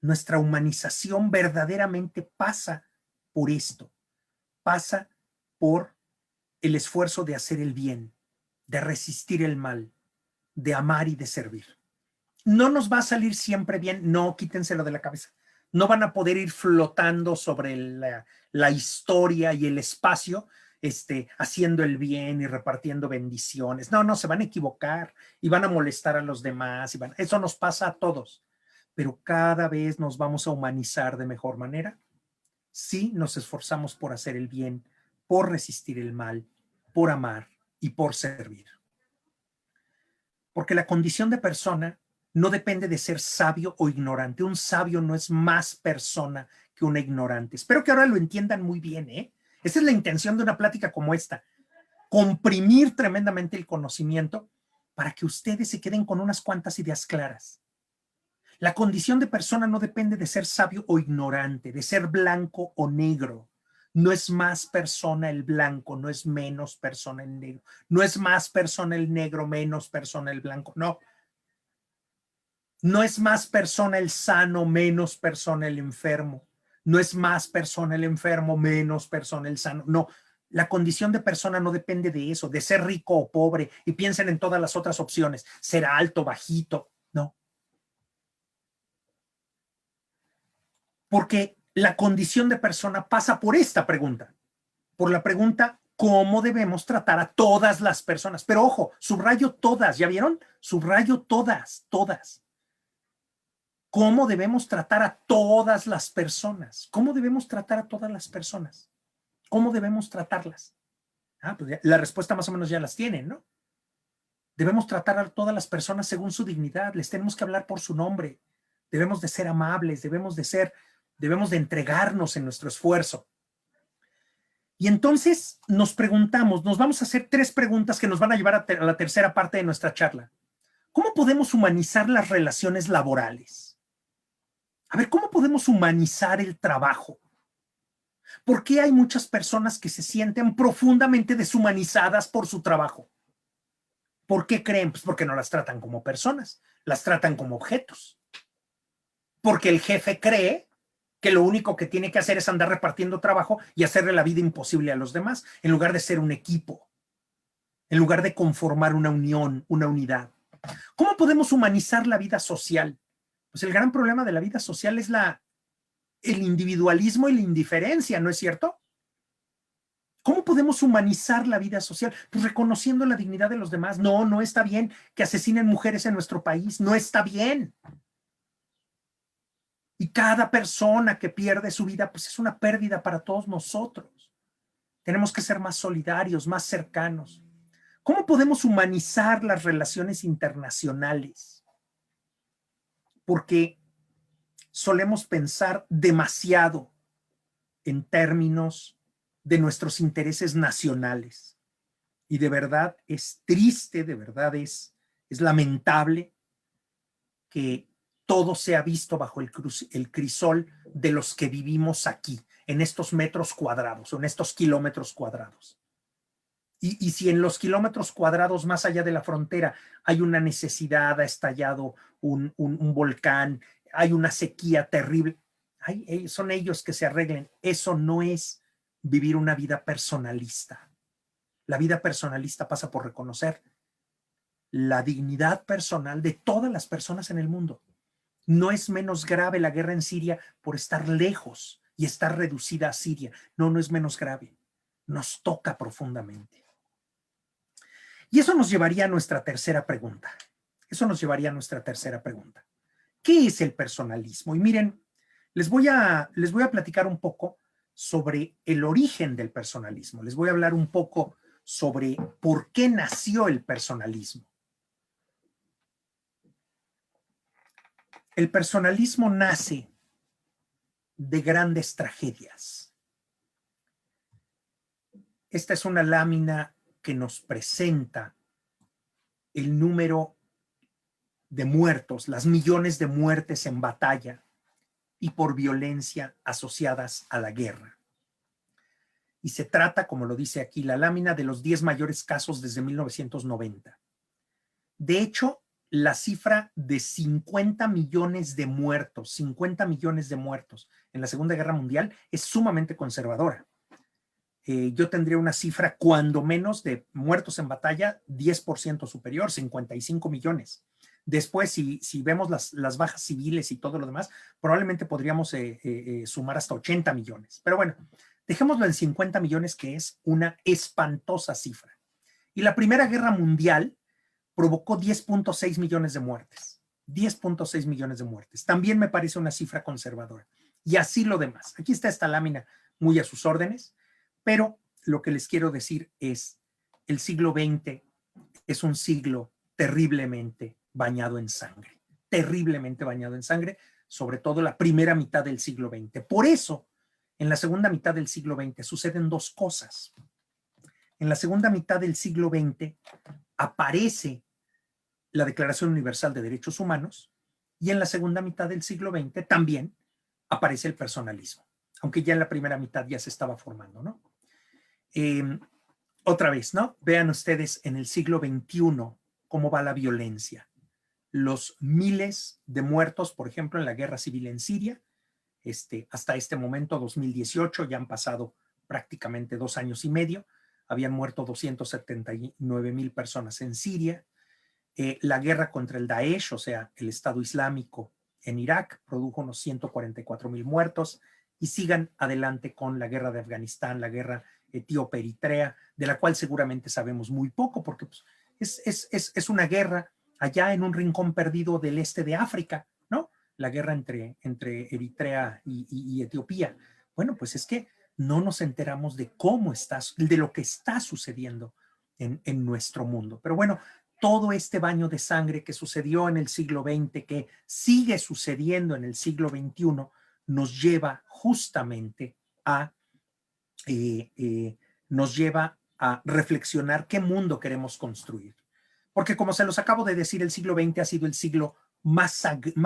Nuestra humanización verdaderamente pasa por esto, pasa por el esfuerzo de hacer el bien, de resistir el mal, de amar y de servir. No nos va a salir siempre bien, no, quítenselo de la cabeza. No van a poder ir flotando sobre la historia y el espacio, haciendo el bien y repartiendo bendiciones. No, se van a equivocar y van a molestar a los demás. Eso nos pasa a todos. Pero cada vez nos vamos a humanizar de mejor manera si nos esforzamos por hacer el bien, por resistir el mal, por amar y por servir. Porque la condición de persona no depende de ser sabio o ignorante. Un sabio no es más persona que una ignorante. Espero que ahora lo entiendan muy bien, ¿eh? Esa es la intención de una plática como esta. Comprimir tremendamente el conocimiento para que ustedes se queden con unas cuantas ideas claras. La condición de persona no depende de ser sabio o ignorante, de ser blanco o negro. No es más persona el blanco, no es menos persona el negro. No es más persona el negro, menos persona el blanco. No. No es más persona el sano, menos persona el enfermo. No es más persona el enfermo, menos persona el sano. No, la condición de persona no depende de eso, de ser rico o pobre. Y piensen en todas las otras opciones, ser alto, bajito. No. Porque la condición de persona pasa por esta pregunta, por la pregunta, ¿cómo debemos tratar a todas las personas? Pero ojo, subrayo todas, ¿ya vieron? Subrayo todas, todas. ¿Cómo debemos tratar a todas las personas? ¿Cómo debemos tratar a todas las personas? ¿Cómo debemos tratarlas? Pues ya, la respuesta más o menos ya las tienen, ¿no? Debemos tratar a todas las personas según su dignidad, les tenemos que hablar por su nombre, debemos de ser amables, debemos de entregarnos en nuestro esfuerzo. Y entonces nos preguntamos, nos vamos a hacer 3 preguntas que nos van a llevar a la tercera parte de nuestra charla. ¿Cómo podemos humanizar las relaciones laborales? A ver, ¿cómo podemos humanizar el trabajo? ¿Por qué hay muchas personas que se sienten profundamente deshumanizadas por su trabajo? ¿Por qué creen? Pues porque no las tratan como personas, las tratan como objetos. Porque el jefe cree que lo único que tiene que hacer es andar repartiendo trabajo y hacerle la vida imposible a los demás, en lugar de ser un equipo, en lugar de conformar una unión, una unidad. ¿Cómo podemos humanizar la vida social? Pues el gran problema de la vida social es el individualismo y la indiferencia, ¿no es cierto? ¿Cómo podemos humanizar la vida social? Pues reconociendo la dignidad de los demás. No, no está bien que asesinen mujeres en nuestro país. No está bien. Y cada persona que pierde su vida, pues es una pérdida para todos nosotros. Tenemos que ser más solidarios, más cercanos. ¿Cómo podemos humanizar las relaciones internacionales? Porque solemos pensar demasiado en términos de nuestros intereses nacionales. Y de verdad es triste, de verdad es lamentable que todo sea visto bajo el crisol de los que vivimos aquí, en estos metros cuadrados, o en estos kilómetros cuadrados. Y si en los kilómetros cuadrados más allá de la frontera hay una necesidad, ha estallado un volcán, hay una sequía terrible, son ellos que se arreglen. Eso no es vivir una vida personalista. La vida personalista pasa por reconocer la dignidad personal de todas las personas en el mundo. No es menos grave la guerra en Siria por estar lejos y estar reducida a Siria. No, no es menos grave. Nos toca profundamente. Y eso nos llevaría a nuestra tercera pregunta. ¿Qué es el personalismo? Y miren, les voy a platicar un poco sobre el origen del personalismo. Les voy a hablar un poco sobre por qué nació el personalismo. El personalismo nace de grandes tragedias. Esta es una lámina que nos presenta el número de muertos, las millones de muertes en batalla y por violencia asociadas a la guerra. Y se trata, como lo dice aquí la lámina, de los 10 mayores casos desde 1990. De hecho, la cifra de 50 millones de muertos en la Segunda Guerra Mundial es sumamente conservadora. Yo tendría una cifra cuando menos de muertos en batalla 10% superior, 55 millones. Después, si vemos las bajas civiles y todo lo demás, probablemente podríamos sumar hasta 80 millones. Pero bueno, dejémoslo en 50 millones, que es una espantosa cifra. Y la Primera Guerra Mundial provocó 10.6 millones de muertes. 10.6 millones de muertes. También me parece una cifra conservadora. Y así lo demás. Aquí está esta lámina muy a sus órdenes, pero lo que les quiero decir es, el siglo XX es un siglo terriblemente bañado en sangre, terriblemente bañado en sangre, sobre todo la primera mitad del siglo XX. Por eso, en la segunda mitad del siglo XX suceden dos cosas. En la segunda mitad del siglo XX aparece la Declaración Universal de Derechos Humanos y en la segunda mitad del siglo XX también aparece el personalismo, aunque ya en la primera mitad ya se estaba formando, ¿no? Otra vez, ¿no? Vean ustedes en el siglo XXI cómo va la violencia. Los miles de muertos, por ejemplo, en la guerra civil en Siria, hasta este momento, 2018, ya han pasado prácticamente 2 años y medio, habían muerto 279,000 personas en Siria. La guerra contra el Daesh, o sea, el Estado Islámico en Irak, produjo unos 144,000 muertos, y sigan adelante con la guerra de Afganistán, la guerra etíope-eritrea, de la cual seguramente sabemos muy poco, porque pues, es una guerra allá en un rincón perdido del este de África, ¿no? La guerra entre Eritrea y Etiopía. Bueno, pues es que no nos enteramos de cómo está, de lo que está sucediendo en nuestro mundo. Pero bueno, todo este baño de sangre que sucedió en el siglo XX, que sigue sucediendo en el siglo XXI, nos lleva justamente a reflexionar qué mundo queremos construir. Porque como se los acabo de decir, el siglo XX ha sido el siglo más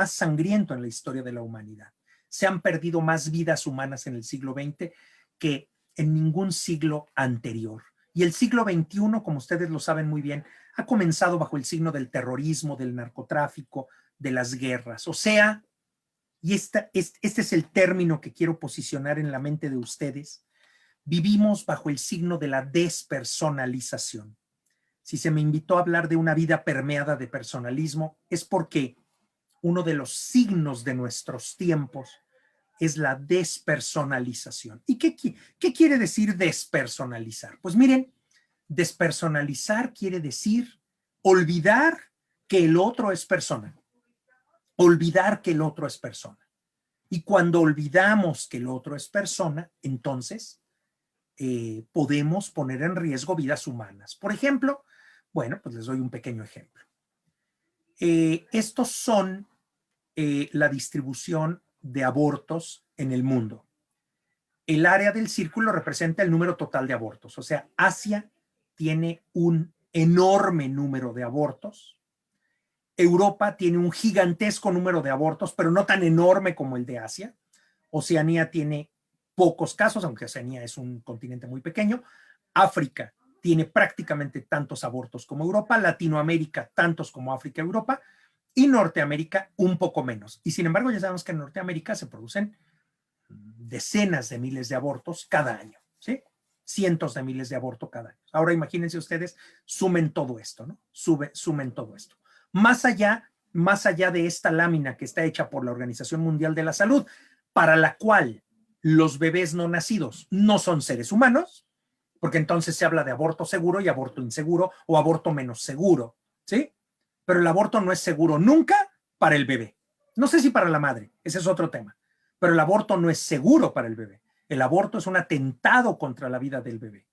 sangriento en la historia de la humanidad. Se han perdido más vidas humanas en el siglo XX que en ningún siglo anterior. Y el siglo XXI, como ustedes lo saben muy bien, ha comenzado bajo el signo del terrorismo, del narcotráfico, de las guerras. O sea, y este es el término que quiero posicionar en la mente de ustedes, vivimos bajo el signo de la despersonalización. Si se me invitó a hablar de una vida permeada de personalismo, es porque uno de los signos de nuestros tiempos es la despersonalización. ¿Y qué quiere decir despersonalizar? Pues miren, despersonalizar quiere decir olvidar que el otro es persona. Olvidar que el otro es persona. Y cuando olvidamos que el otro es persona, entonces podemos poner en riesgo vidas humanas. Por ejemplo, bueno, pues les doy un pequeño ejemplo. Estos son la distribución de abortos en el mundo. El área del círculo representa el número total de abortos. O sea, Asia tiene un enorme número de abortos. Europa tiene un gigantesco número de abortos, pero no tan enorme como el de Asia. Oceanía tiene pocos casos, aunque Oceanía es un continente muy pequeño. África tiene prácticamente tantos abortos como Europa. Latinoamérica tantos como África y Europa. Y Norteamérica un poco menos. Y sin embargo, ya sabemos que en Norteamérica se producen decenas de miles de abortos cada año, ¿sí? Cientos de miles de abortos cada año. Ahora imagínense ustedes, sumen todo esto, ¿no? Sumen todo esto. Más allá de esta lámina que está hecha por la Organización Mundial de la Salud, para la cual los bebés no nacidos no son seres humanos, porque entonces se habla de aborto seguro y aborto inseguro o aborto menos seguro, ¿sí? Pero el aborto no es seguro nunca para el bebé. No sé si para la madre, ese es otro tema, pero el aborto no es seguro para el bebé. El aborto es un atentado contra la vida del bebé.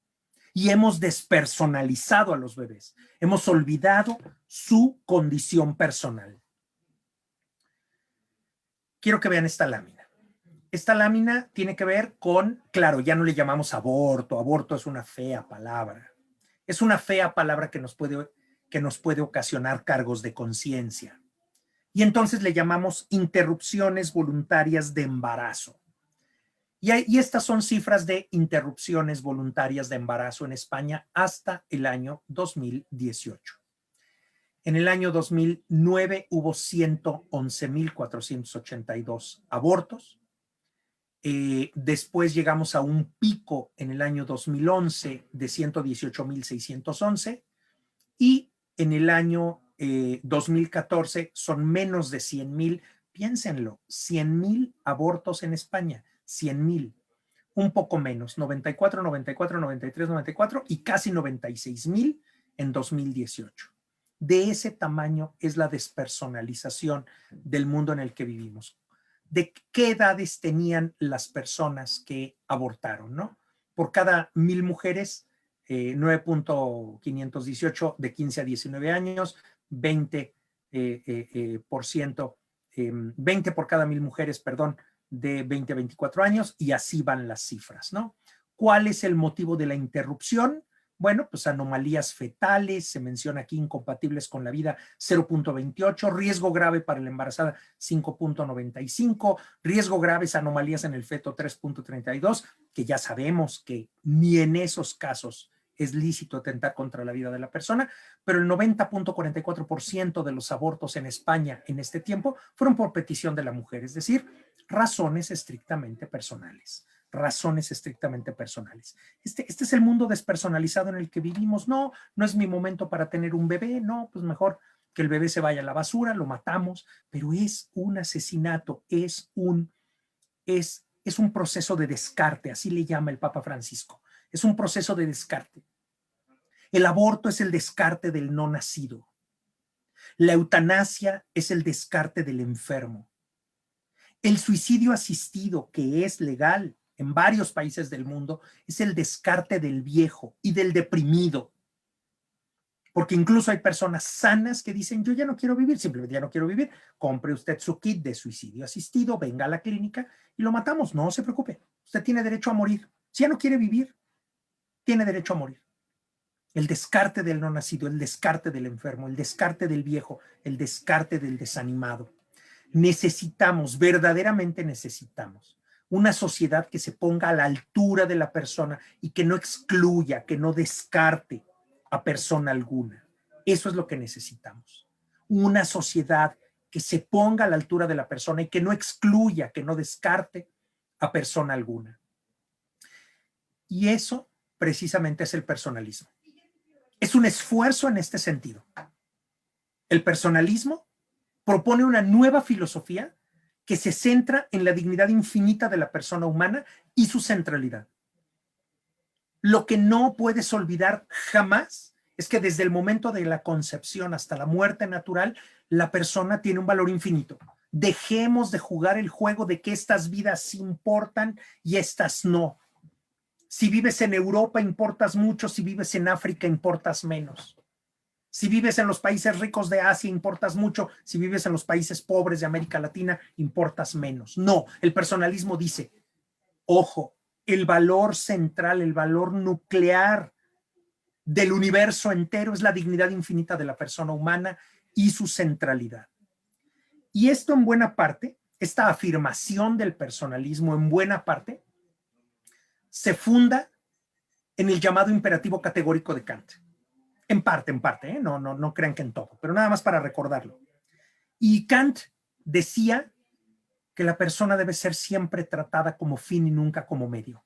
Y hemos despersonalizado a los bebés. Hemos olvidado su condición personal. Quiero que vean esta lámina. Esta lámina tiene que ver con, claro, ya no le llamamos aborto. Aborto es una fea palabra. Es una fea palabra que nos puede ocasionar cargos de conciencia. Y entonces le llamamos interrupciones voluntarias de embarazo. Y estas son cifras de interrupciones voluntarias de embarazo en España hasta el año 2018. En el año 2009 hubo 111,482 abortos. Después llegamos a un pico en el año 2011 de 118,611 y en el año 2014 son menos de 100,000. Piénsenlo, 100,000 abortos en España. 100,000, un poco menos, 94, 94, 93, 94 y casi 96,000 en 2018. De ese tamaño es la despersonalización del mundo en el que vivimos. de qué edades tenían las personas que abortaron, ¿no? Por cada 1,000 mujeres, 9.518 de 15 a 19 años, 20 por cada 1,000 mujeres, perdón, de 20 a 24 años, y así van las cifras, ¿no? ¿Cuál es el motivo de la interrupción? Bueno, pues anomalías fetales, se menciona aquí incompatibles con la vida 0.28, riesgo grave para la embarazada 5.95, riesgo graves anomalías en el feto 3.32, que ya sabemos que ni en esos casos es lícito atentar contra la vida de la persona, pero el 90.44% de los abortos en España en este tiempo fueron por petición de la mujer, es decir, razones estrictamente personales. Razones estrictamente personales. Este es el mundo despersonalizado en el que vivimos. No, no es mi momento para tener un bebé. No, pues mejor que el bebé se vaya a la basura, lo matamos, pero es un asesinato, es un proceso de descarte, así le llama el Papa Francisco. Es un proceso de descarte. El aborto es el descarte del no nacido. La eutanasia es el descarte del enfermo. El suicidio asistido, que es legal en varios países del mundo, es el descarte del viejo y del deprimido. Porque incluso hay personas sanas que dicen, yo ya no quiero vivir, simplemente ya no quiero vivir. Compre usted su kit de suicidio asistido, venga a la clínica y lo matamos. No se preocupe, usted tiene derecho a morir. Si ya no quiere vivir, tiene derecho a morir. El descarte del no nacido, el descarte del enfermo, el descarte del viejo, el descarte del desanimado. Necesitamos, verdaderamente necesitamos, una sociedad que se ponga a la altura de la persona y que no excluya, que no descarte a persona alguna. Eso es lo que necesitamos. Una sociedad que se ponga a la altura de la persona y que no excluya, que no descarte a persona alguna. Y eso precisamente es el personalismo. Es un esfuerzo en este sentido. El personalismo propone una nueva filosofía que se centra en la dignidad infinita de la persona humana y su centralidad. Lo que no puedes olvidar jamás es que desde el momento de la concepción hasta la muerte natural, la persona tiene un valor infinito. Dejemos de jugar el juego de que estas vidas importan y estas no. Si vives en Europa, importas mucho; si vives en África, importas menos. Si vives en los países ricos de Asia, importas mucho; si vives en los países pobres de América Latina, importas menos. No, el personalismo dice, ojo, el valor central, el valor nuclear del universo entero es la dignidad infinita de la persona humana y su centralidad. Y esto en buena parte, esta afirmación del personalismo en buena parte, se funda en el llamado imperativo categórico de Kant. En parte, ¿eh? No crean que en todo, pero nada más para recordarlo. Y Kant decía que la persona debe ser siempre tratada como fin y nunca como medio.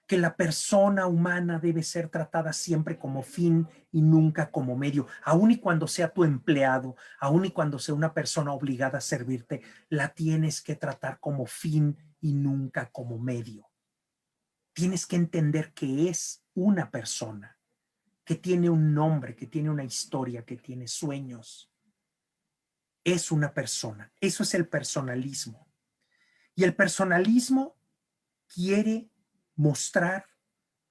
Que la persona humana debe ser tratada siempre como fin y nunca como medio, aun y cuando sea tu empleado, aun y cuando sea una persona obligada a servirte, la tienes que tratar como fin y nunca como medio. Tienes que entender que es una persona, que tiene un nombre, que tiene una historia, que tiene sueños. Es una persona. Eso es el personalismo. Y el personalismo quiere mostrar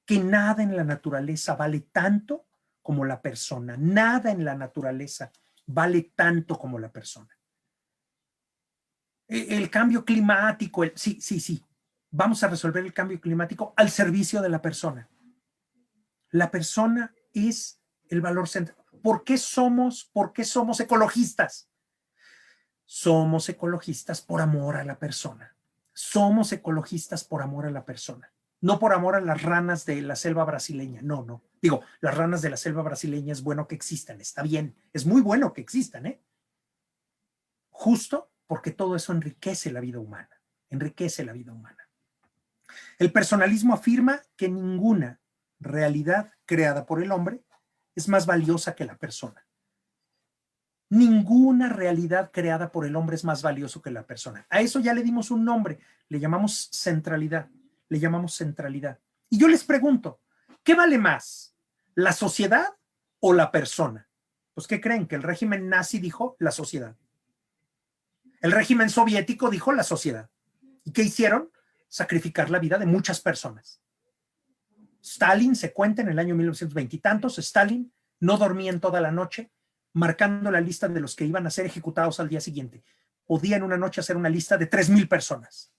que nada en la naturaleza vale tanto como la persona. Nada en la naturaleza vale tanto como la persona. El cambio climático, sí. Vamos a resolver el cambio climático al servicio de la persona. La persona es el valor central. ¿Por qué somos ecologistas? Somos ecologistas por amor a la persona. Somos ecologistas por amor a la persona. No por amor a las ranas de la selva brasileña. No. Digo, las ranas de la selva brasileña es bueno que existan, está bien. Es muy bueno que existan, ¿eh? Justo porque todo eso enriquece la vida humana. Enriquece la vida humana. El personalismo afirma que ninguna realidad creada por el hombre es más valiosa que la persona. Ninguna realidad creada por el hombre es más valioso que la persona. A eso ya le dimos un nombre, le llamamos centralidad. Y yo les pregunto, ¿qué vale más? ¿La sociedad o la persona? Pues, ¿qué creen? Que el régimen nazi dijo la sociedad. El régimen soviético dijo la sociedad. ¿Y qué hicieron? Sacrificar la vida de muchas personas. Stalin, se cuenta en el año 1920 y tantos, Stalin no dormía en toda la noche, marcando la lista de los que iban a ser ejecutados al día siguiente. Podía en una noche hacer una lista de 3,000 personas.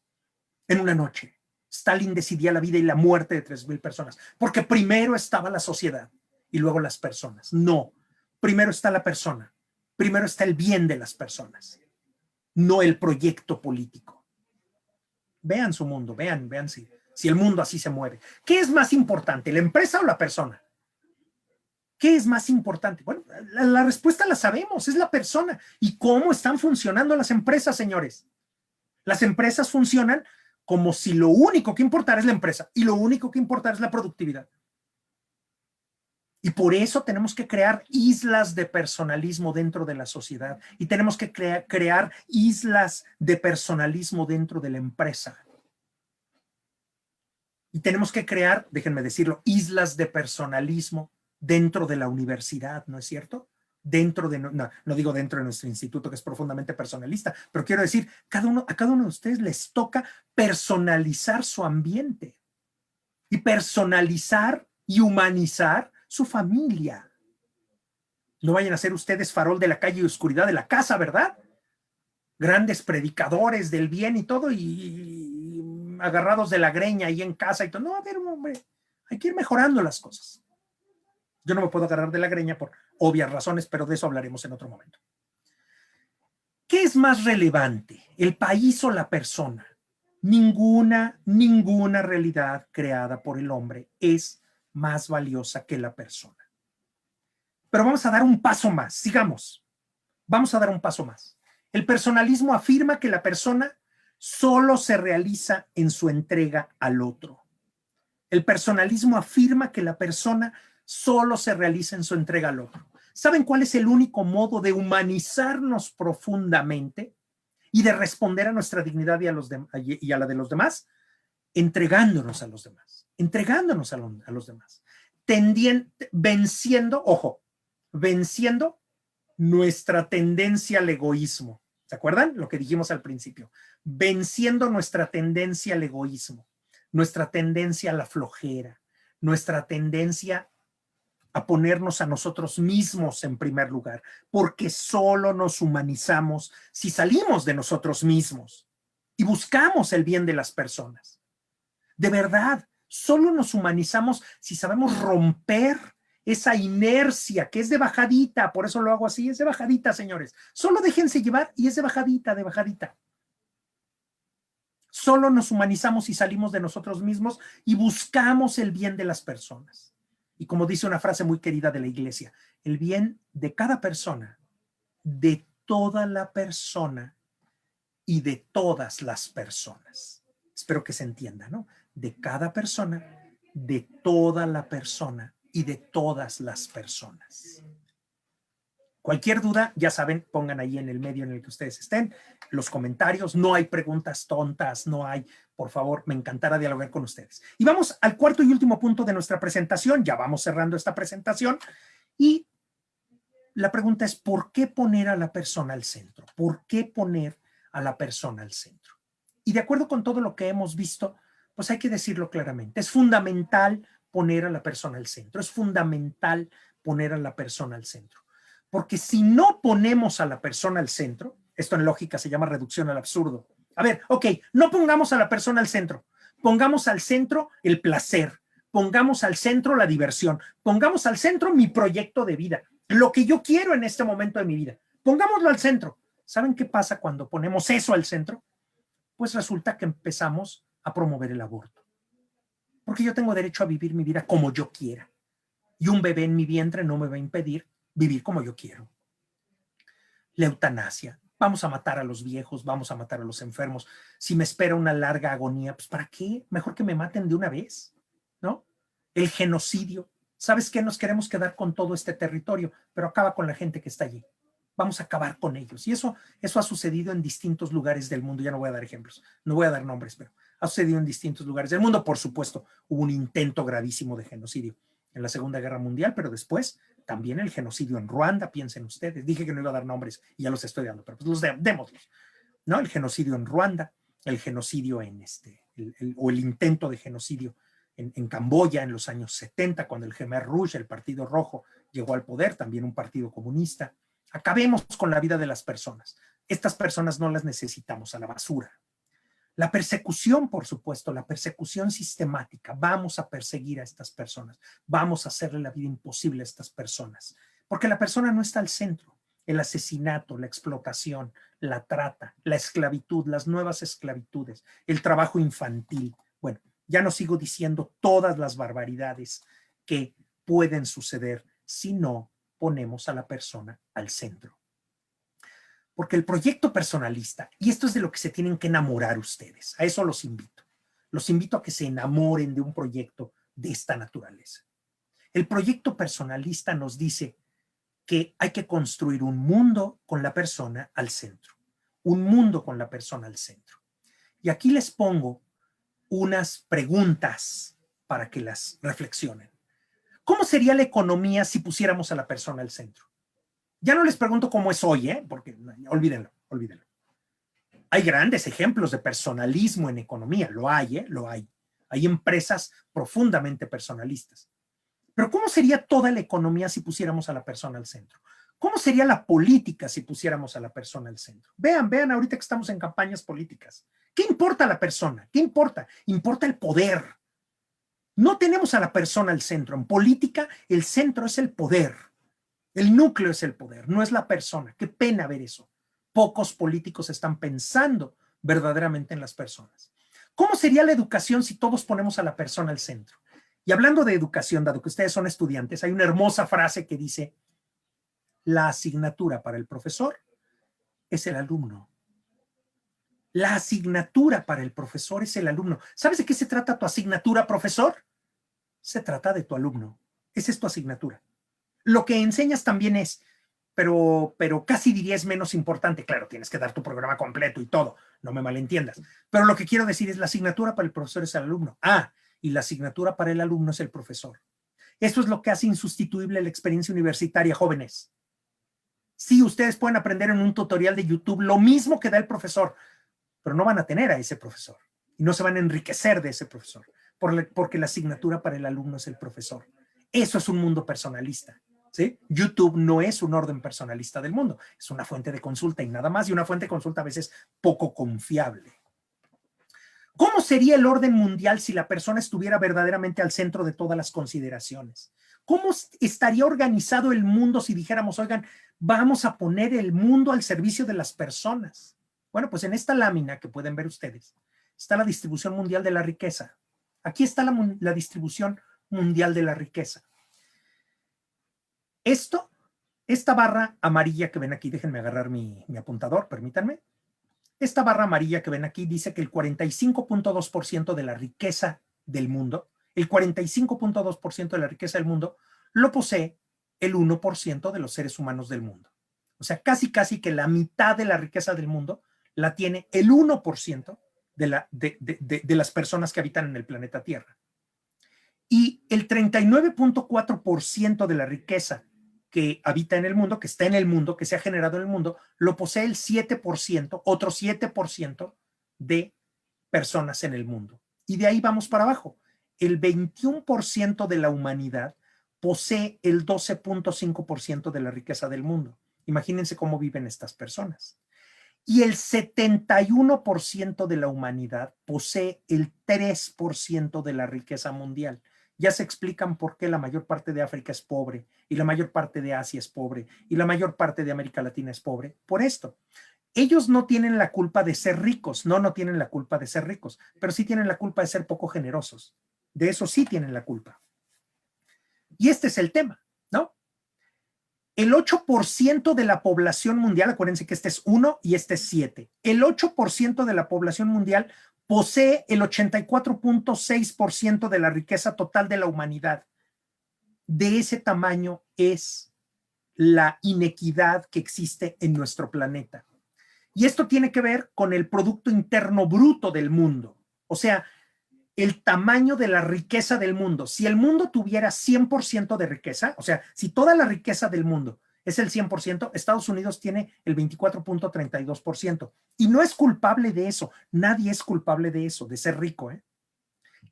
En una noche. Stalin decidía la vida y la muerte de 3,000 personas, porque primero estaba la sociedad y luego las personas. No, primero está la persona, primero está el bien de las personas, no el proyecto político. Vean su mundo, vean si el mundo así se mueve. ¿Qué es más importante, la empresa o la persona? ¿Qué es más importante? Bueno, la respuesta la sabemos, es la persona. ¿Y cómo están funcionando las empresas, señores? Las empresas funcionan como si lo único que importara es la empresa y lo único que importara es la productividad. Y por eso tenemos que crear islas de personalismo dentro de la sociedad y tenemos que crear islas de personalismo dentro de la empresa. Y tenemos que crear, déjenme decirlo, islas de personalismo dentro de la universidad, ¿no es cierto? Dentro de, no digo dentro de nuestro instituto, que es profundamente personalista, pero quiero decir, a cada uno de ustedes les toca personalizar su ambiente y personalizar y humanizar su familia. No vayan a ser ustedes farol de la calle y oscuridad de la casa, ¿verdad? Grandes predicadores del bien y todo, y agarrados de la greña ahí en casa y todo. No, a ver, hombre, hay que ir mejorando las cosas. Yo no me puedo agarrar de la greña por obvias razones, pero de eso hablaremos en otro momento. ¿Qué es más relevante, el país o la persona? Ninguna realidad creada por el hombre es más valiosa que la persona. Pero vamos a dar un paso más, sigamos. Vamos a dar un paso más. El personalismo afirma que la persona solo se realiza en su entrega al otro. El personalismo afirma que la persona solo se realiza en su entrega al otro. ¿Saben cuál es el único modo de humanizarnos profundamente y de responder a nuestra dignidad y a la de los demás? Entregándonos a los demás, entregándonos a los demás, venciendo nuestra tendencia al egoísmo. ¿Se acuerdan lo que dijimos al principio? Venciendo nuestra tendencia al egoísmo, nuestra tendencia a la flojera, nuestra tendencia a ponernos a nosotros mismos en primer lugar, porque solo nos humanizamos si salimos de nosotros mismos y buscamos el bien de las personas. De verdad, solo nos humanizamos si sabemos romper esa inercia que es de bajadita, por eso lo hago así, es de bajadita, señores. Solo déjense llevar y es de bajadita, de bajadita. Solo nos humanizamos y salimos de nosotros mismos y buscamos el bien de las personas. Y como dice una frase muy querida de la iglesia, el bien de cada persona, de toda la persona y de todas las personas. Espero que se entienda, ¿no? De cada persona, de toda la persona y de todas las personas. Cualquier duda, ya saben, pongan ahí en el medio en el que ustedes estén los comentarios. No hay preguntas tontas, no hay, por favor, me encantará dialogar con ustedes. Y vamos al cuarto y último punto de nuestra presentación. Ya vamos cerrando esta presentación. Y la pregunta es, ¿por qué poner a la persona al centro? ¿Por qué poner a la persona al centro? Y de acuerdo con todo lo que hemos visto, pues hay que decirlo claramente. Es fundamental poner a la persona al centro. Es fundamental poner a la persona al centro. Porque si no ponemos a la persona al centro, esto en lógica se llama reducción al absurdo. A ver, ok, no pongamos a la persona al centro. Pongamos al centro el placer. Pongamos al centro la diversión. Pongamos al centro mi proyecto de vida. Lo que yo quiero en este momento de mi vida. Pongámoslo al centro. ¿Saben qué pasa cuando ponemos eso al centro? Pues resulta que empezamos a promover el aborto. Porque yo tengo derecho a vivir mi vida como yo quiera. Y un bebé en mi vientre no me va a impedir vivir como yo quiero. La eutanasia. Vamos a matar a los viejos, vamos a matar a los enfermos. Si me espera una larga agonía, pues ¿para qué? Mejor que me maten de una vez, ¿no? El genocidio. ¿Sabes qué? Nos queremos quedar con todo este territorio, pero acaba con la gente que está allí. Vamos a acabar con ellos. Y eso ha sucedido en distintos lugares del mundo. Ya no voy a dar ejemplos, no voy a dar nombres, pero ha sucedido en distintos lugares del mundo. Por supuesto, hubo un intento gravísimo de genocidio en la Segunda Guerra Mundial, pero después también el genocidio en Ruanda, piensen ustedes. Dije que no iba a dar nombres y ya los estoy dando, pero pues los démoslos. ¿no? El genocidio en Ruanda, el genocidio o el intento de genocidio en Camboya en los años 70, cuando el Khmer Rouge, el Partido Rojo, llegó al poder, también un partido comunista. Acabemos con la vida de las personas. Estas personas no las necesitamos, a la basura. La persecución, por supuesto, la persecución sistemática. Vamos a perseguir a estas personas. Vamos a hacerle la vida imposible a estas personas. Porque la persona no está al centro. El asesinato, la explotación, la trata, la esclavitud, las nuevas esclavitudes, el trabajo infantil. Bueno, ya no sigo diciendo todas las barbaridades que pueden suceder si no ponemos a la persona al centro. Porque el proyecto personalista, y esto es de lo que se tienen que enamorar ustedes, a eso los invito. Los invito a que se enamoren de un proyecto de esta naturaleza. El proyecto personalista nos dice que hay que construir un mundo con la persona al centro. Un mundo con la persona al centro. Y aquí les pongo unas preguntas para que las reflexionen. ¿Cómo sería la economía si pusiéramos a la persona al centro? Ya no les pregunto cómo es hoy, porque olvídenlo, olvídenlo. Hay grandes ejemplos de personalismo en economía, lo hay, lo hay. Hay empresas profundamente personalistas. Pero ¿cómo sería toda la economía si pusiéramos a la persona al centro? ¿Cómo sería la política si pusiéramos a la persona al centro? Vean ahorita que estamos en campañas políticas. ¿Qué importa la persona? ¿Qué importa? Importa el poder. No tenemos a la persona al centro. En política, el centro es el poder. El núcleo es el poder, no es la persona. Qué pena ver eso. Pocos políticos están pensando verdaderamente en las personas. ¿Cómo sería la educación si todos ponemos a la persona al centro? Y hablando de educación, dado que ustedes son estudiantes, hay una hermosa frase que dice: la asignatura para el profesor es el alumno. La asignatura para el profesor es el alumno. ¿Sabes de qué se trata tu asignatura, profesor? Se trata de tu alumno. Esa es tu asignatura. Lo que enseñas también es, pero casi diría es menos importante. Claro, tienes que dar tu programa completo y todo, no me malentiendas. Pero lo que quiero decir es la asignatura para el profesor es el alumno. Y la asignatura para el alumno es el profesor. Esto es lo que hace insustituible la experiencia universitaria, jóvenes. Sí, ustedes pueden aprender en un tutorial de YouTube lo mismo que da el profesor, pero no van a tener a ese profesor y no se van a enriquecer de ese profesor, porque la asignatura para el alumno es el profesor. Eso es un mundo personalista. ¿Sí? YouTube no es un orden personalista del mundo, es una fuente de consulta y nada más, y una fuente de consulta a veces poco confiable. ¿Cómo sería el orden mundial si la persona estuviera verdaderamente al centro de todas las consideraciones? ¿Cómo estaría organizado el mundo si dijéramos, oigan, vamos a poner el mundo al servicio de las personas? Bueno, pues en esta lámina que pueden ver ustedes está la distribución mundial de la riqueza. Aquí está la distribución mundial de la riqueza. Esta barra amarilla que ven aquí, déjenme agarrar mi apuntador, permítanme. Esta barra amarilla que ven aquí dice que el 45.2% de la riqueza del mundo, el 45.2% de la riqueza del mundo lo posee el 1% de los seres humanos del mundo. O sea, casi que la mitad de la riqueza del mundo la tiene el 1% de las personas que habitan en el planeta Tierra. Y el 39.4% de la riqueza que habita en el mundo, que está en el mundo, que se ha generado en el mundo, lo posee el 7%, otro 7% de personas en el mundo. Y de ahí vamos para abajo. El 21% de la humanidad posee el 12.5% de la riqueza del mundo. Imagínense cómo viven estas personas. Y el 71% de la humanidad posee el 3% de la riqueza mundial. Ya se explican por qué la mayor parte de África es pobre y la mayor parte de Asia es pobre y la mayor parte de América Latina es pobre. Por esto, ellos no tienen la culpa de ser ricos, no tienen la culpa de ser ricos, pero sí tienen la culpa de ser poco generosos. De eso sí tienen la culpa. Y este es el tema, ¿no? El 8% de la población mundial, acuérdense que este es 1 y este es 7, el 8% de la población mundial posee el 84.6% de la riqueza total de la humanidad. De ese tamaño es la inequidad que existe en nuestro planeta. Y esto tiene que ver con el Producto Interno Bruto del mundo. O sea, el tamaño de la riqueza del mundo. Si el mundo tuviera 100% de riqueza, o sea, si toda la riqueza del mundo es el 100%, Estados Unidos tiene el 24.32%. Y no es culpable de eso, nadie es culpable de eso, de ser rico, ¿eh?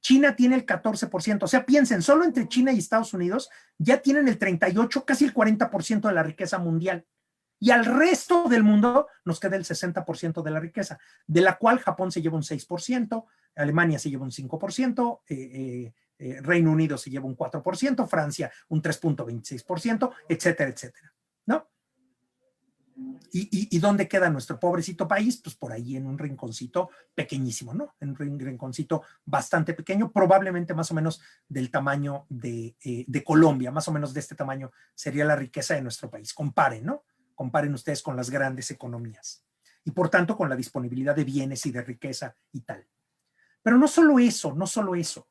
China tiene el 14%, o sea, piensen, solo entre China y Estados Unidos ya tienen el 38, casi el 40% de la riqueza mundial. Y al resto del mundo nos queda el 60% de la riqueza, de la cual Japón se lleva un 6%, Alemania se lleva un 5%, Reino Unido se lleva un 4%, Francia un 3.26%, etcétera, etcétera, ¿no? ¿Y dónde queda nuestro pobrecito país? Pues por ahí en un rinconcito pequeñísimo, ¿no? En un rinconcito bastante pequeño, probablemente más o menos del tamaño de Colombia, más o menos de este tamaño sería la riqueza de nuestro país. Comparen, ¿no? Comparen ustedes con las grandes economías y por tanto con la disponibilidad de bienes y de riqueza y tal. Pero no solo eso, no solo eso.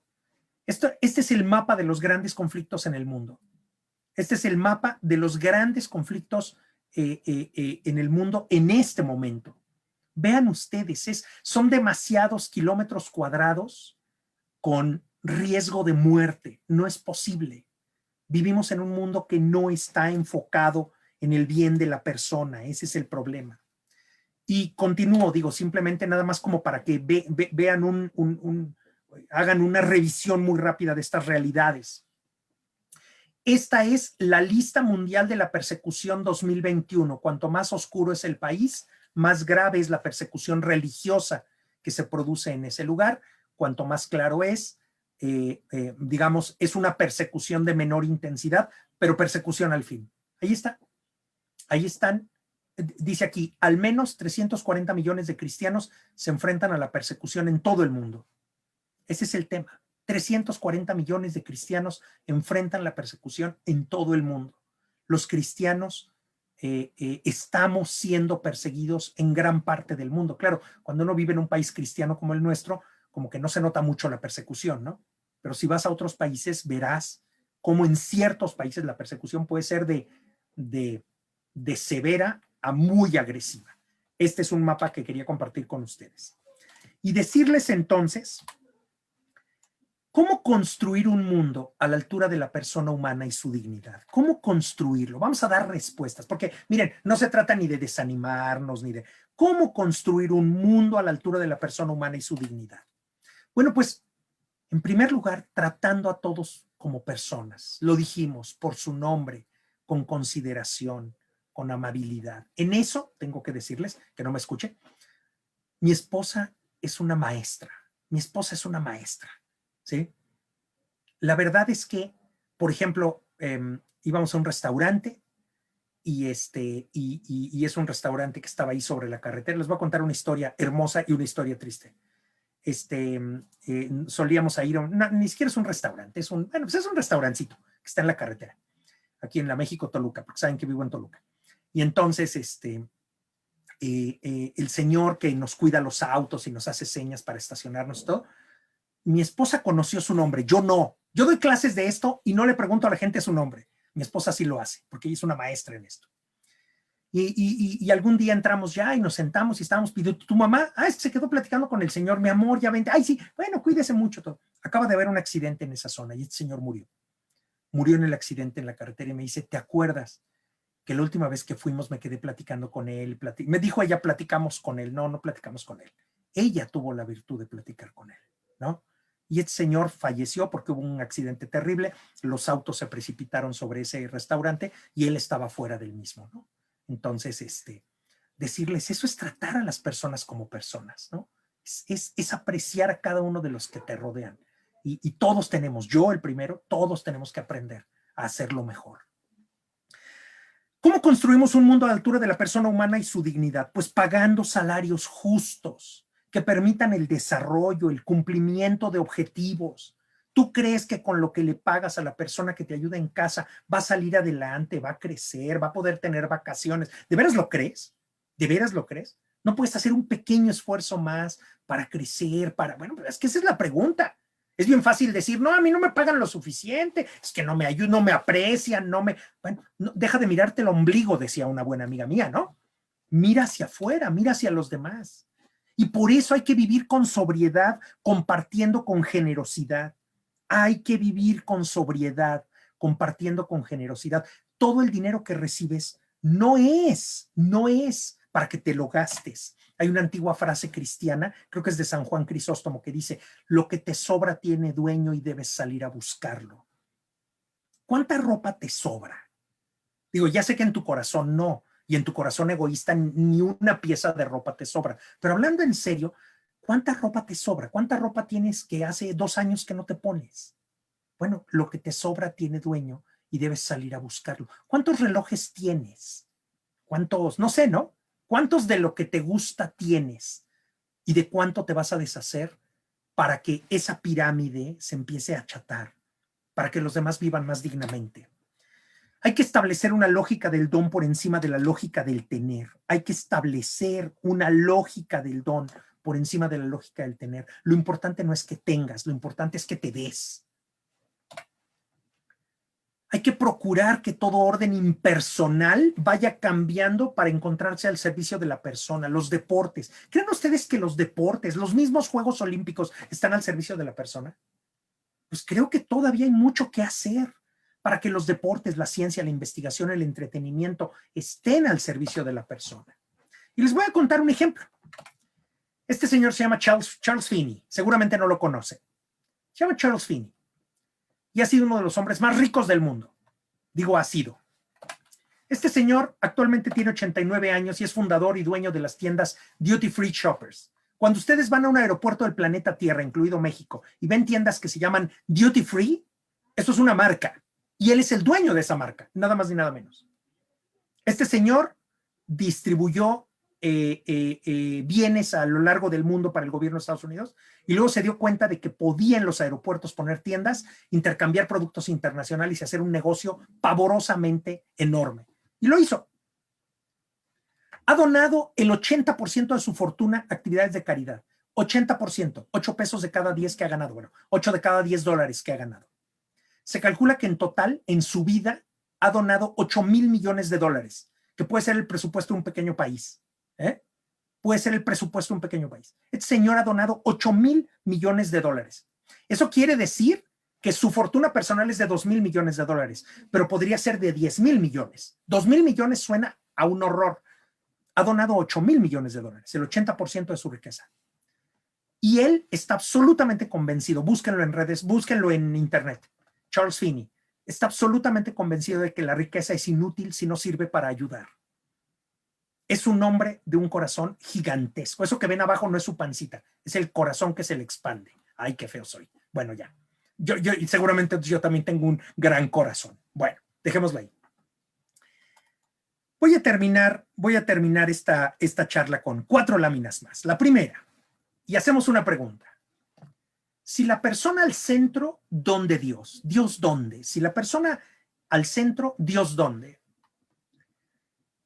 Este es el mapa de los grandes conflictos en el mundo. Este es el mapa de los grandes conflictos en el mundo en este momento. Vean ustedes, son demasiados kilómetros cuadrados con riesgo de muerte. No es posible. Vivimos en un mundo que no está enfocado en el bien de la persona. Ese es el problema. Y continúo, digo, simplemente nada más como para que vean hagan una revisión muy rápida de estas realidades. Esta es la lista mundial de la persecución 2021. Cuanto más oscuro es el país, más grave es la persecución religiosa que se produce en ese lugar. Cuanto más claro es, digamos, es una persecución de menor intensidad, pero persecución al fin. Ahí está. Ahí están. Dice aquí, al menos 340 millones de cristianos se enfrentan a la persecución en todo el mundo. Ese es el tema. 340 millones de cristianos enfrentan la persecución en todo el mundo. Los cristianos estamos siendo perseguidos en gran parte del mundo. Claro, cuando uno vive en un país cristiano como el nuestro, como que no se nota mucho la persecución, ¿no? Pero si vas a otros países, verás cómo en ciertos países la persecución puede ser de severa a muy agresiva. Este es un mapa que quería compartir con ustedes. Y decirles entonces, ¿cómo construir un mundo a la altura de la persona humana y su dignidad? ¿Cómo construirlo? Vamos a dar respuestas, porque miren, no se trata ni de desanimarnos, ni de cómo construir un mundo a la altura de la persona humana y su dignidad. Bueno, pues, en primer lugar, tratando a todos como personas. Lo dijimos, por su nombre, con consideración, con amabilidad. En eso, tengo que decirles, que no me escuchen, mi esposa es una maestra. Mi esposa es una maestra. ¿Sí? La verdad es que, por ejemplo, íbamos a un restaurante y es un restaurante que estaba ahí sobre la carretera. Les voy a contar una historia hermosa y una historia triste. Solíamos ir, ni siquiera es un restaurante, es un restaurancito que está en la carretera, aquí en la México-Toluca, porque saben que vivo en Toluca. Y entonces, el señor que nos cuida los autos y nos hace señas para estacionarnos todo, mi esposa conoció su nombre, yo no. Yo doy clases de esto y no le pregunto a la gente su nombre. Mi esposa sí lo hace, porque ella es una maestra en esto. Y algún día entramos ya y nos sentamos y estábamos pidiendo, ¿tu mamá? Se quedó platicando con el señor, mi amor, ya vente. Ay, sí, bueno, cuídese mucho todo. Acaba de haber un accidente en esa zona y este señor murió. Murió en el accidente en la carretera y me dice, ¿te acuerdas que la última vez que fuimos me quedé platicando con él? Me dijo ella, platicamos con él. No, no platicamos con él. Ella tuvo la virtud de platicar con él, ¿no? Y este señor falleció porque hubo un accidente terrible, los autos se precipitaron sobre ese restaurante y él estaba fuera del mismo, ¿no? Entonces, decirles, eso es tratar a las personas como personas, ¿no? Es apreciar a cada uno de los que te rodean. Y todos tenemos, yo el primero, todos tenemos que aprender a hacerlo mejor. ¿Cómo construimos un mundo a la altura de la persona humana y su dignidad? Pues pagando salarios justos que permitan el desarrollo, el cumplimiento de objetivos. ¿Tú crees que con lo que le pagas a la persona que te ayuda en casa va a salir adelante, va a crecer, va a poder tener vacaciones? ¿De veras lo crees? ¿De veras lo crees? ¿No puedes hacer un pequeño esfuerzo más para crecer? Bueno, es que esa es la pregunta. Es bien fácil decir, no, a mí no me pagan lo suficiente, es que no me ayudan, no me aprecian, Bueno, no, deja de mirarte el ombligo, decía una buena amiga mía, ¿no? Mira hacia afuera, mira hacia los demás. Y por eso hay que vivir con sobriedad, compartiendo con generosidad. Hay que vivir con sobriedad, compartiendo con generosidad. Todo el dinero que recibes no es para que te lo gastes. Hay una antigua frase cristiana, creo que es de San Juan Crisóstomo, que dice: lo que te sobra tiene dueño y debes salir a buscarlo. ¿Cuánta ropa te sobra? Digo, ya sé que en tu corazón no, y en tu corazón egoísta ni una pieza de ropa te sobra, pero hablando en serio, ¿cuánta ropa te sobra? ¿Cuánta ropa tienes que hace 2 años que no te pones? Bueno, lo que te sobra tiene dueño y debes salir a buscarlo. ¿Cuántos relojes tienes? ¿Cuántos? No sé, ¿no? ¿Cuántos de lo que te gusta tienes? ¿Y de cuánto te vas a deshacer para que esa pirámide se empiece a achatar, para que los demás vivan más dignamente? Hay que establecer una lógica del don por encima de la lógica del tener. Hay que establecer una lógica del don por encima de la lógica del tener. Lo importante no es que tengas, lo importante es que te des. Hay que procurar que todo orden impersonal vaya cambiando para encontrarse al servicio de la persona. Los deportes. ¿Creen ustedes que los deportes, los mismos Juegos Olímpicos, están al servicio de la persona? Pues creo que todavía hay mucho que hacer para que los deportes, la ciencia, la investigación, el entretenimiento estén al servicio de la persona. Y les voy a contar un ejemplo. Este señor se llama Charles Finney. Seguramente no lo conoce. Se llama Charles Finney. Y ha sido uno de los hombres más ricos del mundo. Digo, ha sido. Este señor actualmente tiene 89 años y es fundador y dueño de las tiendas Duty Free Shoppers. Cuando ustedes van a un aeropuerto del planeta Tierra, incluido México, y ven tiendas que se llaman Duty Free, eso es una marca. Y él es el dueño de esa marca, nada más ni nada menos. Este señor distribuyó bienes a lo largo del mundo para el gobierno de Estados Unidos y luego se dio cuenta de que podía en los aeropuertos poner tiendas, intercambiar productos internacionales y hacer un negocio pavorosamente enorme. Y lo hizo. Ha donado el 80% de su fortuna a actividades de caridad. 80%, 8 pesos de cada 10 que ha ganado. Bueno, 8 de cada 10 dólares que ha ganado. Se calcula que en total, en su vida, ha donado 8,000 millones de dólares, que puede ser el presupuesto de un pequeño país. Puede ser el presupuesto de un pequeño país. Este señor ha donado 8,000 millones de dólares. Eso quiere decir que su fortuna personal es de 2,000 millones de dólares, pero podría ser de 10,000 millones. 2,000 millones suena a un horror. Ha donado 8,000 millones de dólares, el 80% de su riqueza. Y él está absolutamente convencido, búsquenlo en redes, búsquenlo en internet, Charles Finney, está absolutamente convencido de que la riqueza es inútil si no sirve para ayudar. Es un hombre de un corazón gigantesco. Eso que ven abajo no es su pancita, es el corazón que se le expande. Ay, qué feo soy. Bueno, ya. Seguramente yo también tengo un gran corazón. Bueno, dejémoslo ahí. Voy a terminar esta charla con 4 láminas más. La primera, y hacemos una pregunta. Si la persona al centro, ¿dónde Dios? ¿Dios dónde? Si la persona al centro, ¿Dios dónde?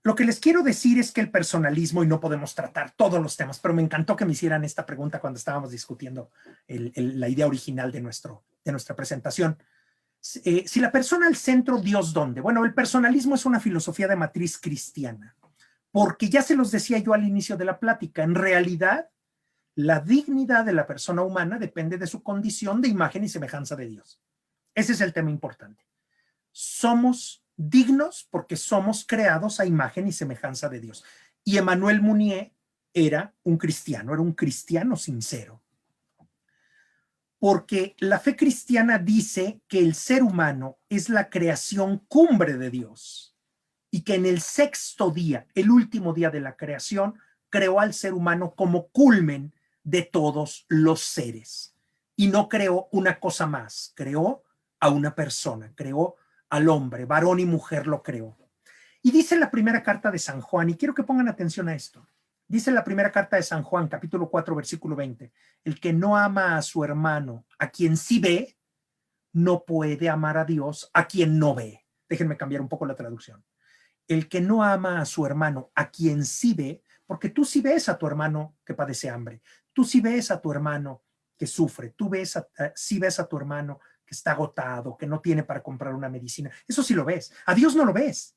Lo que les quiero decir es que el personalismo, y no podemos tratar todos los temas, pero me encantó que me hicieran esta pregunta cuando estábamos discutiendo la idea original de nuestra presentación. Si la persona al centro, ¿Dios dónde? Bueno, el personalismo es una filosofía de matriz cristiana, porque ya se los decía yo al inicio de la plática, en realidad la dignidad de la persona humana depende de su condición de imagen y semejanza de Dios. Ese es el tema importante. Somos dignos porque somos creados a imagen y semejanza de Dios. Y Emmanuel Mounier era un cristiano sincero. Porque la fe cristiana dice que el ser humano es la creación cumbre de Dios y que en el 6º día, el último día de la creación, creó al ser humano como culmen de todos los seres. Y no creó una cosa más, creó a una persona, creó al hombre, varón y mujer lo creó. Y dice la primera carta de San Juan, y quiero que pongan atención a esto. Dice la primera carta de San Juan, capítulo 4, versículo 20, el que no ama a su hermano, a quien sí ve, no puede amar a Dios, a quien no ve. Déjenme cambiar un poco la traducción. El que no ama a su hermano, a quien sí ve, porque tú sí ves a tu hermano que padece hambre, tú sí ves a tu hermano que sufre, tú sí ves a tu hermano que está agotado, que no tiene para comprar una medicina, eso sí lo ves, a Dios no lo ves.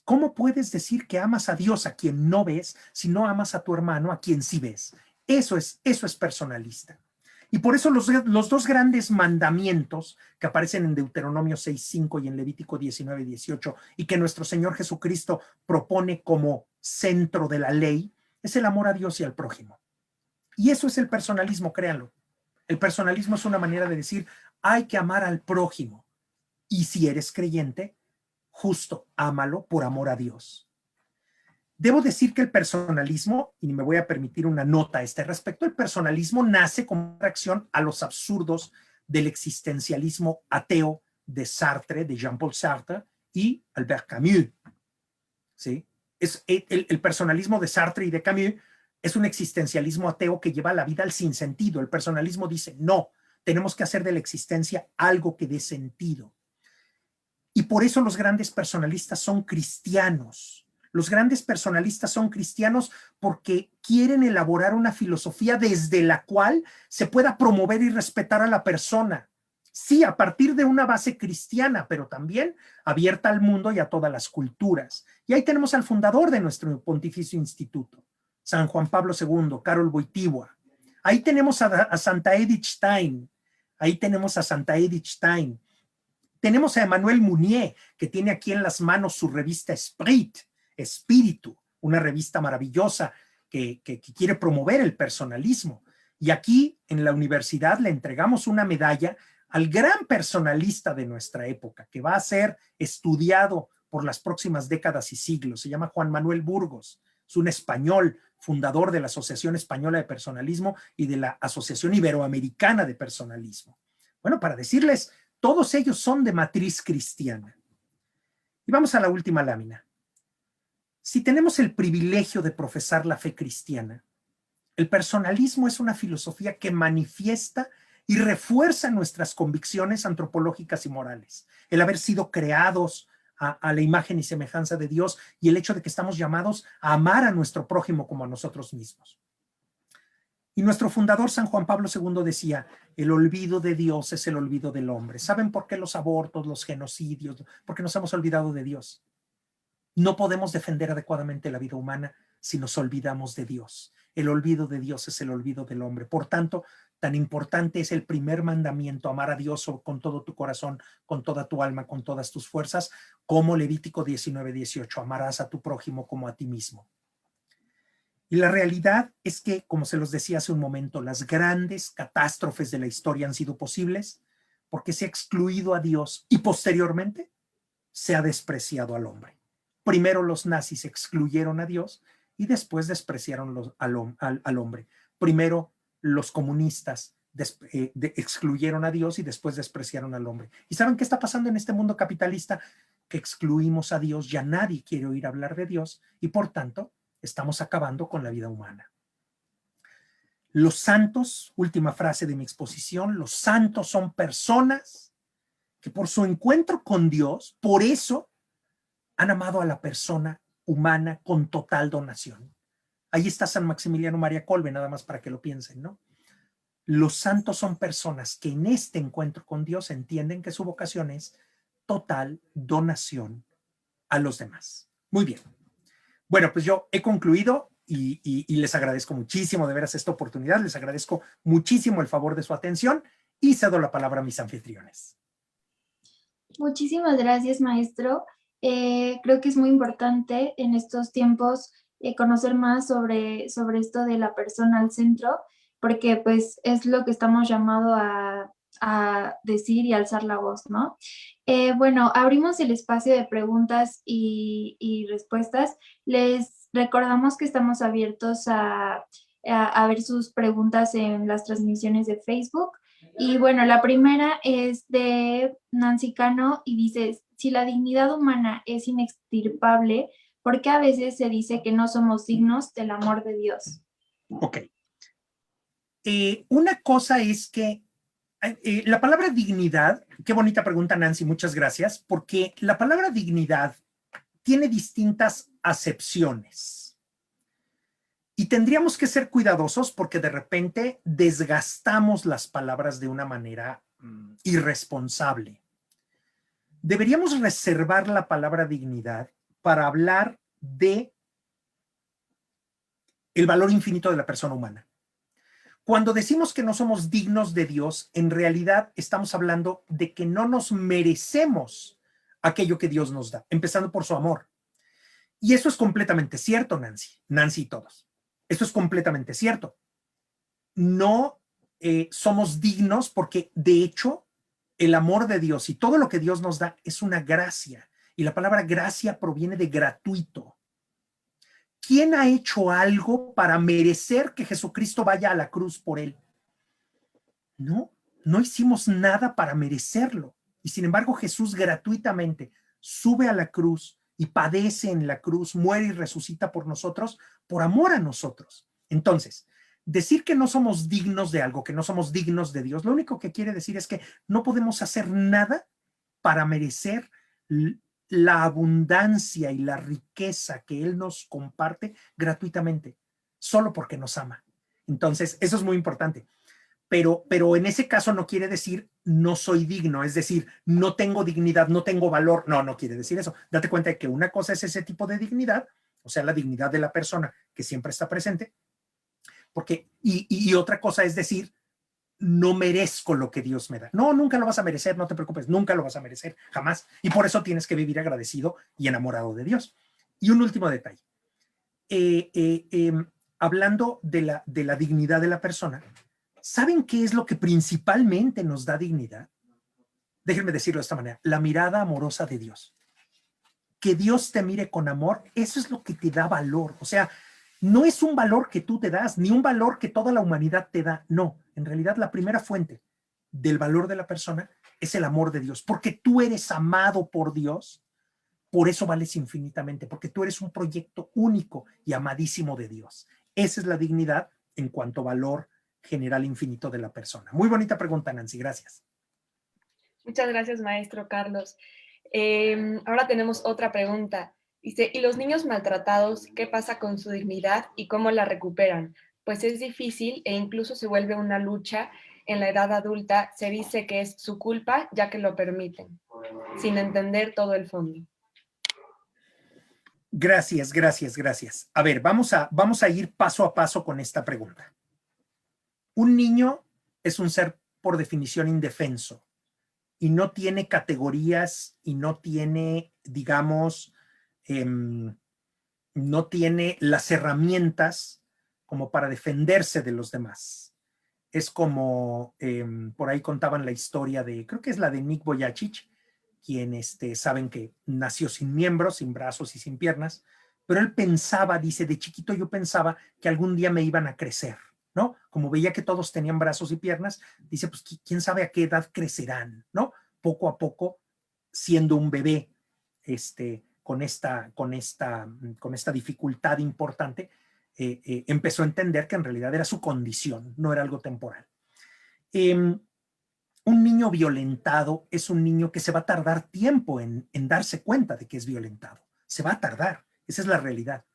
¿Cómo puedes decir que amas a Dios a quien no ves si no amas a tu hermano a quien sí ves? Eso es personalista. Y por eso los dos grandes mandamientos que aparecen en Deuteronomio 6:5 y en Levítico 19:18 y que nuestro Señor Jesucristo propone como centro de la ley es el amor a Dios y al prójimo. Y eso es el personalismo, créanlo. El personalismo es una manera de decir, hay que amar al prójimo. Y si eres creyente, justo ámalo por amor a Dios. Debo decir que el personalismo, y me voy a permitir una nota a este respecto, el personalismo nace como reacción a los absurdos del existencialismo ateo de Sartre, de Jean-Paul Sartre y Albert Camus. ¿Sí? El personalismo de Sartre y de Camus es un existencialismo ateo que lleva la vida al sinsentido. El personalismo dice, no, tenemos que hacer de la existencia algo que dé sentido. Y por eso los grandes personalistas son cristianos. Los grandes personalistas son cristianos porque quieren elaborar una filosofía desde la cual se pueda promover y respetar a la persona. Sí, a partir de una base cristiana, pero también abierta al mundo y a todas las culturas. Y ahí tenemos al fundador de nuestro Pontificio Instituto, San Juan Pablo II, Karol Wojtyła. Ahí tenemos a Santa Edith Stein. Ahí tenemos a Santa Edith Stein. Tenemos a Emmanuel Mounier, que tiene aquí en las manos su revista Espíritu, una revista maravillosa que quiere promover el personalismo. Y aquí en la universidad le entregamos una medalla al gran personalista de nuestra época, que va a ser estudiado por las próximas décadas y siglos. Se llama Juan Manuel Burgos. Es un español, fundador de la Asociación Española de Personalismo y de la Asociación Iberoamericana de Personalismo. Bueno, para decirles, todos ellos son de matriz cristiana. Y vamos a la última lámina. Si tenemos el privilegio de profesar la fe cristiana, el personalismo es una filosofía que manifiesta y refuerza nuestras convicciones antropológicas y morales. El haber sido creados a la imagen y semejanza de Dios y el hecho de que estamos llamados a amar a nuestro prójimo como a nosotros mismos. Y nuestro fundador, San Juan Pablo II, decía, el olvido de Dios es el olvido del hombre. ¿Saben por qué los abortos, los genocidios? Porque nos hemos olvidado de Dios. No podemos defender adecuadamente la vida humana si nos olvidamos de Dios. El olvido de Dios es el olvido del hombre. Por tanto, tan importante es el primer mandamiento, amar a Dios con todo tu corazón, con toda tu alma, con todas tus fuerzas, como Levítico 19:18, amarás a tu prójimo como a ti mismo. Y la realidad es que, como se los decía hace un momento, las grandes catástrofes de la historia han sido posibles porque se ha excluido a Dios y posteriormente se ha despreciado al hombre. Primero los nazis excluyeron a Dios y después despreciaron al hombre. Primero los comunistas excluyeron a Dios y después despreciaron al hombre. ¿Y saben qué está pasando en este mundo capitalista? Que excluimos a Dios, ya nadie quiere oír hablar de Dios y por tanto estamos acabando con la vida humana. Los santos, última frase de mi exposición, los santos son personas que por su encuentro con Dios, por eso han amado a la persona humana con total donación. Ahí está San Maximiliano María Kolbe, nada más para que lo piensen, ¿no? Los santos son personas que en este encuentro con Dios entienden que su vocación es total donación a los demás. Muy bien. Bueno, pues yo he concluido y les agradezco muchísimo de veras esta oportunidad. Les agradezco muchísimo el favor de su atención y cedo la palabra a mis anfitriones. Muchísimas gracias, maestro. Creo que es muy importante en estos tiempos conocer más sobre esto de la persona al centro, porque pues es lo que estamos llamados a decir y alzar la voz, ¿no? Bueno, abrimos el espacio de preguntas y respuestas. Les recordamos que estamos abiertos a ver sus preguntas en las transmisiones de Facebook. Y bueno, la primera es de Nancy Cano y dice, si la dignidad humana es inextirpable, ¿por qué a veces se dice que no somos dignos del amor de Dios? Ok. Una cosa es que la palabra dignidad, qué bonita pregunta, Nancy, muchas gracias, porque la palabra dignidad tiene distintas acepciones y tendríamos que ser cuidadosos porque de repente desgastamos las palabras de una manera irresponsable. Deberíamos reservar la palabra dignidad para hablar de el valor infinito de la persona humana. Cuando decimos que no somos dignos de Dios, en realidad estamos hablando de que no nos merecemos aquello que Dios nos da, empezando por su amor. Y eso es completamente cierto, Nancy y todos. Eso es completamente cierto. No somos dignos porque, de hecho, el amor de Dios y todo lo que Dios nos da es una gracia. Y la palabra gracia proviene de gratuito. ¿Quién ha hecho algo para merecer que Jesucristo vaya a la cruz por él? No, no hicimos nada para merecerlo. Y sin embargo, Jesús gratuitamente sube a la cruz y padece en la cruz, muere y resucita por nosotros, por amor a nosotros. Entonces, decir que no somos dignos de algo, que no somos dignos de Dios, lo único que quiere decir es que no podemos hacer nada para merecer la abundancia y la riqueza que Él nos comparte gratuitamente, solo porque nos ama. Entonces, eso es muy importante. Pero en ese caso no quiere decir no soy digno, es decir, no tengo dignidad, no tengo valor. No, no quiere decir eso. Date cuenta de que una cosa es ese tipo de dignidad, o sea, la dignidad de la persona que siempre está presente, y otra cosa es decir, no merezco lo que Dios me da. No, nunca lo vas a merecer, no te preocupes, nunca lo vas a merecer, jamás. Y por eso tienes que vivir agradecido y enamorado de Dios. Y un último detalle. Hablando de la dignidad de la persona, ¿saben qué es lo que principalmente nos da dignidad? Déjenme decirlo de esta manera, la mirada amorosa de Dios. Que Dios te mire con amor, eso es lo que te da valor. O sea, no es un valor que tú te das, ni un valor que toda la humanidad te da. No, en realidad la primera fuente del valor de la persona es el amor de Dios. Porque tú eres amado por Dios, por eso vales infinitamente, porque tú eres un proyecto único y amadísimo de Dios. Esa es la dignidad en cuanto a valor general infinito de la persona. Muy bonita pregunta, Nancy, gracias. Muchas gracias, maestro Carlos. Ahora tenemos otra pregunta. Dice, ¿y los niños maltratados, qué pasa con su dignidad y cómo la recuperan? Pues es difícil e incluso se vuelve una lucha. En la edad adulta se dice que es su culpa ya que lo permiten, sin entender todo el fondo. Gracias, gracias, gracias. A ver, vamos a ir paso a paso con esta pregunta. Un niño es un ser por definición indefenso y no tiene categorías y no tiene, digamos, no tiene las herramientas como para defenderse de los demás. Es como, por ahí contaban la historia de, creo que es la de Nick Vujicic, quien saben que nació sin miembros, sin brazos y sin piernas, pero él pensaba, dice, de chiquito yo pensaba que algún día me iban a crecer, ¿no? Como veía que todos tenían brazos y piernas, dice, pues quién sabe a qué edad crecerán, ¿no? Poco a poco, siendo un bebé, con esta dificultad importante, empezó a entender que en realidad era su condición, no era algo temporal. Un niño violentado es un niño que se va a tardar tiempo en darse cuenta de que es violentado. Se va a tardar, esa es la realidad.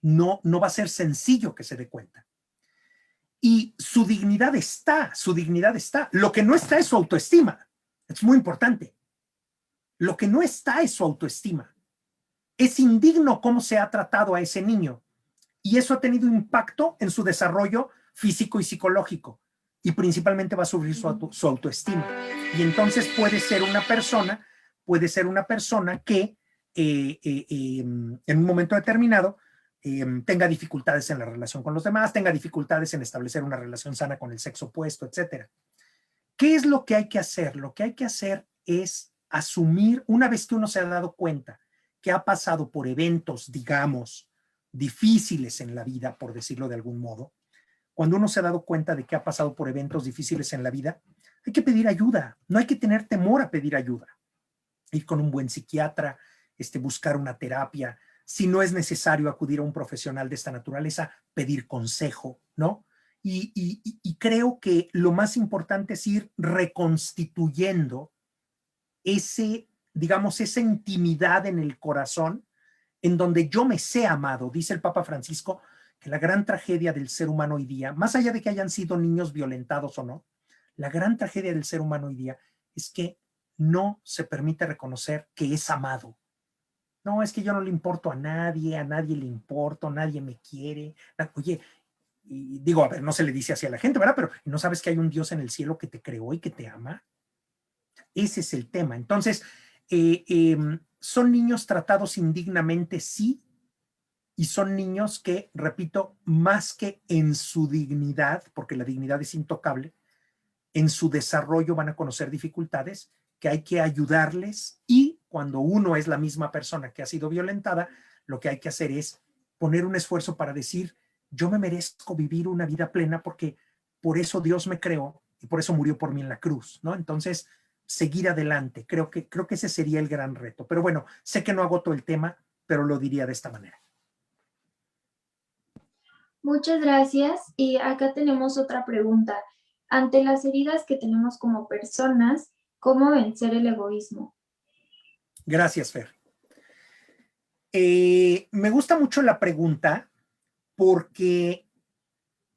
No va a ser sencillo que se dé cuenta. Y su dignidad está. Lo que no está es su autoestima. Es muy importante. Lo que no está es su autoestima. Es indigno cómo se ha tratado a ese niño. Y eso ha tenido impacto en su desarrollo físico y psicológico. Y principalmente va a sufrir su autoestima. Y entonces puede ser una persona que en un momento determinado tenga dificultades en la relación con los demás, tenga dificultades en establecer una relación sana con el sexo opuesto, etc. ¿Qué es lo que hay que hacer? Lo que hay que hacer es asumir, una vez que uno se ha dado cuenta que ha pasado por eventos, digamos, difíciles en la vida, por decirlo de algún modo, cuando uno se ha dado cuenta de que ha pasado por eventos difíciles en la vida, hay que pedir ayuda. No hay que tener temor a pedir ayuda. Ir con un buen psiquiatra, buscar una terapia. Si no es necesario acudir a un profesional de esta naturaleza, pedir consejo, ¿no? Y creo que lo más importante es ir reconstituyendo esa intimidad en el corazón en donde yo me sé amado. Dice el Papa Francisco que la gran tragedia del ser humano hoy día, más allá de que hayan sido niños violentados o no, la gran tragedia del ser humano hoy día es que no se permite reconocer que es amado. No, es que yo no le importo a nadie le importo, nadie me quiere. Oye, y digo, a ver, no se le dice así a la gente, ¿verdad? Pero ¿no sabes que hay un Dios en el cielo que te creó y que te ama? Ese es el tema. Entonces, son niños tratados indignamente, sí, y son niños que, repito, más que en su dignidad, porque la dignidad es intocable, en su desarrollo van a conocer dificultades que hay que ayudarles, y cuando uno es la misma persona que ha sido violentada, lo que hay que hacer es poner un esfuerzo para decir, yo me merezco vivir una vida plena porque por eso Dios me creó y por eso murió por mí en la cruz, ¿no? Entonces, seguir adelante, creo que ese sería el gran reto. Pero bueno, sé que no agoto el tema, pero lo diría de esta manera. Muchas gracias. Y acá tenemos otra pregunta. Ante las heridas que tenemos como personas, ¿cómo vencer el egoísmo? Gracias, Fer. Me gusta mucho la pregunta porque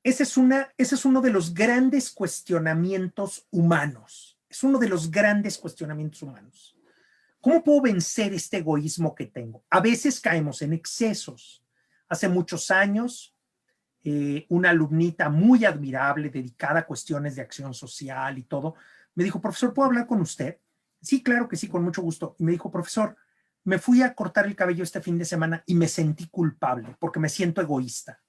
ese es uno de los grandes cuestionamientos humanos. Es uno de los grandes cuestionamientos humanos. ¿Cómo puedo vencer este egoísmo que tengo? A veces caemos en excesos. Hace muchos años, una alumnita muy admirable, dedicada a cuestiones de acción social y todo, me dijo, profesor, ¿puedo hablar con usted? Sí, claro que sí, con mucho gusto. Y me dijo, profesor, me fui a cortar el cabello este fin de semana y me sentí culpable porque me siento egoísta.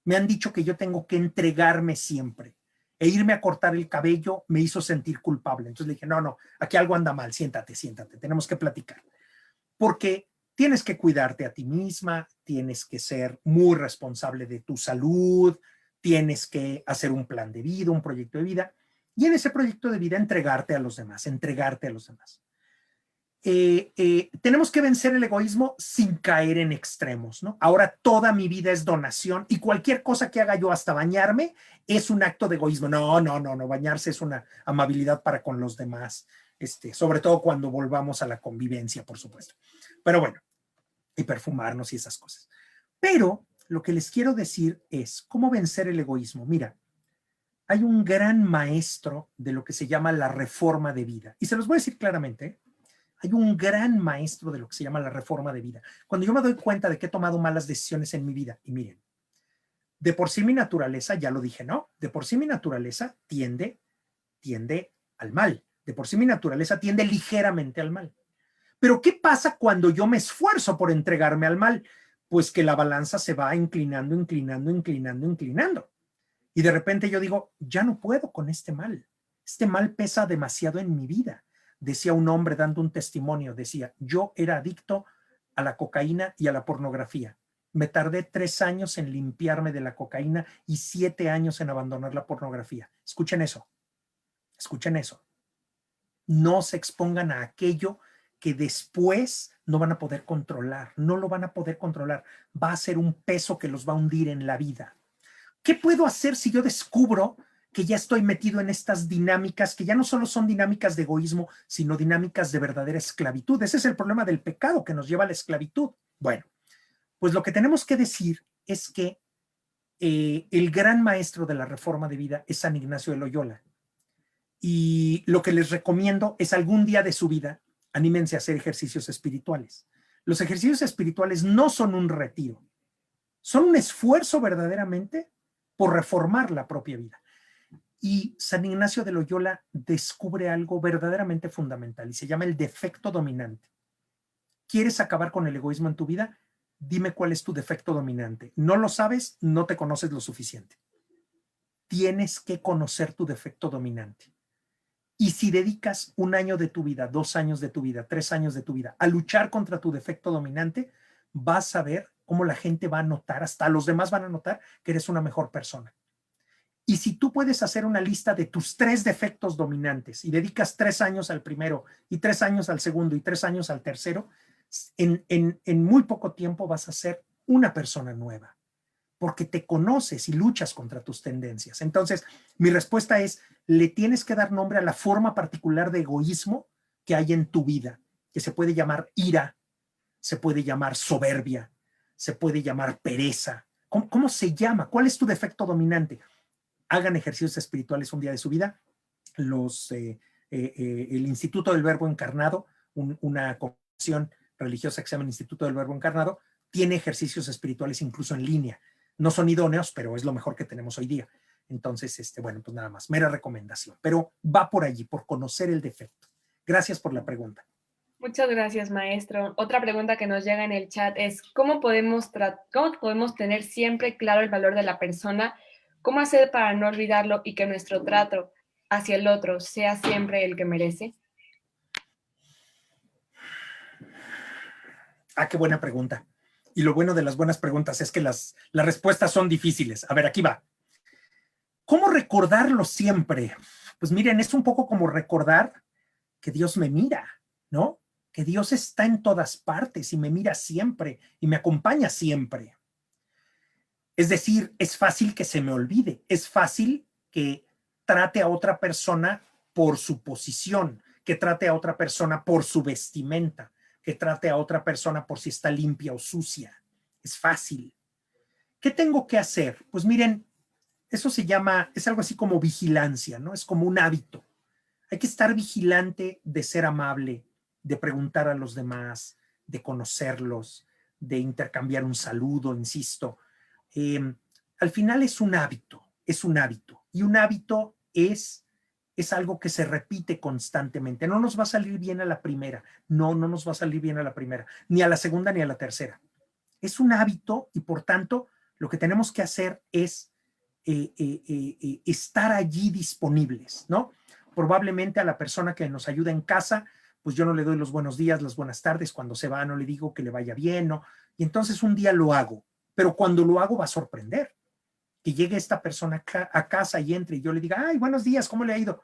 Me han dicho que yo tengo que entregarme siempre. E irme a cortar el cabello me hizo sentir culpable. Entonces le dije, no, aquí algo anda mal, siéntate, tenemos que platicar. Porque tienes que cuidarte a ti misma, tienes que ser muy responsable de tu salud, tienes que hacer un plan de vida, un proyecto de vida, y en ese proyecto de vida entregarte a los demás. Tenemos que vencer el egoísmo sin caer en extremos, ¿no? Ahora toda mi vida es donación y cualquier cosa que haga yo, hasta bañarme, es un acto de egoísmo. No, bañarse es una amabilidad para con los demás, sobre todo cuando volvamos a la convivencia, por supuesto. Pero bueno, y perfumarnos y esas cosas. Pero lo que les quiero decir es cómo vencer el egoísmo. Mira, hay un gran maestro de lo que se llama la reforma de vida, y se los voy a decir claramente, ¿eh? Hay un gran maestro de lo que se llama la reforma de vida. Cuando yo me doy cuenta de que he tomado malas decisiones en mi vida, y miren, de por sí mi naturaleza, ya lo dije, ¿no? De por sí mi naturaleza tiende al mal. De por sí mi naturaleza tiende ligeramente al mal. Pero ¿qué pasa cuando yo me esfuerzo por entregarme al mal? Pues que la balanza se va inclinando. Y de repente yo digo, ya no puedo con este mal. Este mal pesa demasiado en mi vida. Decía un hombre dando un testimonio, decía, yo era adicto a la cocaína y a la pornografía. Me tardé 3 años en limpiarme de la cocaína y 7 años en abandonar la pornografía. Escuchen eso. No se expongan a aquello que después no van a poder controlar. No lo van a poder controlar. Va a ser un peso que los va a hundir en la vida. ¿Qué puedo hacer si yo descubro que ya estoy metido en estas dinámicas, que ya no solo son dinámicas de egoísmo, sino dinámicas de verdadera esclavitud? Ese es el problema del pecado que nos lleva a la esclavitud. Bueno, pues lo que tenemos que decir es que el gran maestro de la reforma de vida es San Ignacio de Loyola. Y lo que les recomiendo es algún día de su vida, anímense a hacer ejercicios espirituales. Los ejercicios espirituales no son un retiro, son un esfuerzo verdaderamente por reformar la propia vida. Y San Ignacio de Loyola descubre algo verdaderamente fundamental y se llama el defecto dominante. ¿Quieres acabar con el egoísmo en tu vida? Dime cuál es tu defecto dominante. ¿No lo sabes? No te conoces lo suficiente. Tienes que conocer tu defecto dominante. Y si dedicas 1 año de tu vida, 2 años de tu vida, 3 años de tu vida a luchar contra tu defecto dominante, vas a ver cómo la gente va a notar, hasta los demás van a notar que eres una mejor persona. Y si tú puedes hacer una lista de tus 3 defectos dominantes y dedicas 3 años al primero y 3 años al segundo y 3 años al tercero, en muy poco tiempo vas a ser una persona nueva, porque te conoces y luchas contra tus tendencias. Entonces, mi respuesta es, le tienes que dar nombre a la forma particular de egoísmo que hay en tu vida, que se puede llamar ira, se puede llamar soberbia, se puede llamar pereza. ¿Cómo se llama? ¿Cuál es tu defecto dominante? Hagan ejercicios espirituales un día de su vida. El Instituto del Verbo Encarnado, una congregación religiosa que se llama el Instituto del Verbo Encarnado, tiene ejercicios espirituales incluso en línea. no son idóneos, pero es lo mejor que tenemos hoy día. Entonces, bueno, pues nada más, mera recomendación, pero va por allí, por conocer el defecto. Gracias por la pregunta. Muchas gracias, maestro. Otra pregunta que nos llega en el chat es, ¿cómo podemos tener siempre claro el valor de la persona? ¿Cómo hacer para no olvidarlo y que nuestro trato hacia el otro sea siempre el que merece? Ah, qué buena pregunta. Y lo bueno de las buenas preguntas es que las respuestas son difíciles. A ver, aquí va. ¿Cómo recordarlo siempre? Pues miren, es un poco como recordar que Dios me mira, ¿no? Que Dios está en todas partes y me mira siempre y me acompaña siempre. Es decir, es fácil que se me olvide, es fácil que trate a otra persona por su posición, que trate a otra persona por su vestimenta, que trate a otra persona por si está limpia o sucia. Es fácil. ¿Qué tengo que hacer? Pues miren, eso se llama, es algo así como vigilancia, ¿no? Es como un hábito. Hay que estar vigilante de ser amable, de preguntar a los demás, de conocerlos, de intercambiar un saludo, insisto. Al final es un hábito, y un hábito es algo que se repite constantemente. No nos va a salir bien a la primera, no nos va a salir bien a la primera, ni a la segunda ni a la tercera. Es un hábito y por tanto lo que tenemos que hacer es estar allí disponibles, ¿no? Probablemente a la persona que nos ayuda en casa, pues yo no le doy los buenos días, las buenas tardes, cuando se va no le digo que le vaya bien, ¿no? Y entonces un día lo hago, pero cuando lo hago va a sorprender. Que llegue esta persona a casa y entre y yo le diga, ay, buenos días, ¿cómo le ha ido?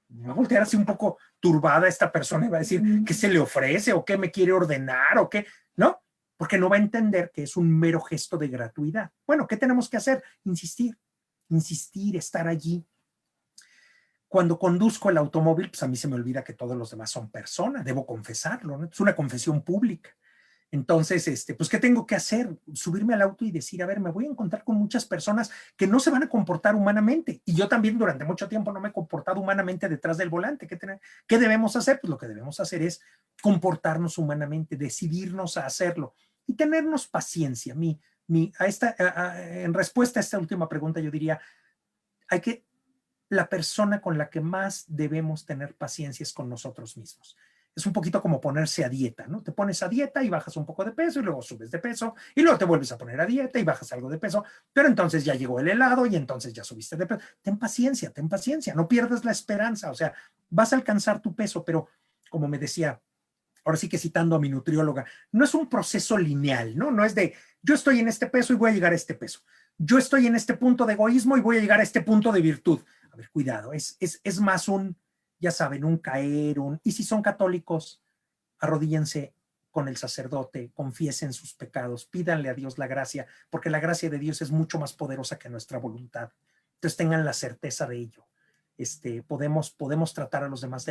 Me va a voltear así un poco turbada esta persona y va a decir, ¿qué se le ofrece? ¿O qué me quiere ordenar? ¿O qué? ¿No? Porque no va a entender que es un mero gesto de gratuidad. Bueno, ¿qué tenemos que hacer? Insistir, estar allí. Cuando conduzco el automóvil, pues a mí se me olvida que todos los demás son personas, debo confesarlo, ¿no? Es una confesión pública. Entonces, pues, ¿qué tengo que hacer? Subirme al auto y decir, a ver, me voy a encontrar con muchas personas que no se van a comportar humanamente. Y yo también durante mucho tiempo no me he comportado humanamente detrás del volante. ¿Qué debemos hacer? Pues lo que debemos hacer es comportarnos humanamente, decidirnos a hacerlo y tenernos paciencia. En respuesta a esta última pregunta, yo diría, la persona con la que más debemos tener paciencia es con nosotros mismos. Es un poquito como ponerse a dieta, ¿no? Te pones a dieta y bajas un poco de peso y luego subes de peso y luego te vuelves a poner a dieta y bajas algo de peso, pero entonces ya llegó el helado y entonces ya subiste de peso. Ten paciencia, no pierdas la esperanza, o sea, vas a alcanzar tu peso, pero como me decía, ahora sí que citando a mi nutrióloga, no es un proceso lineal, ¿no? No es de, yo estoy en este peso y voy a llegar a este peso. Yo estoy en este punto de egoísmo y voy a llegar a este punto de virtud. A ver, cuidado, es más ya saben, un caer, y si son católicos, arrodíllense con el sacerdote, confiesen sus pecados, pídanle a Dios la gracia, porque la gracia de Dios es mucho más poderosa que nuestra voluntad. Entonces tengan la certeza de ello. Podemos tratar a los demás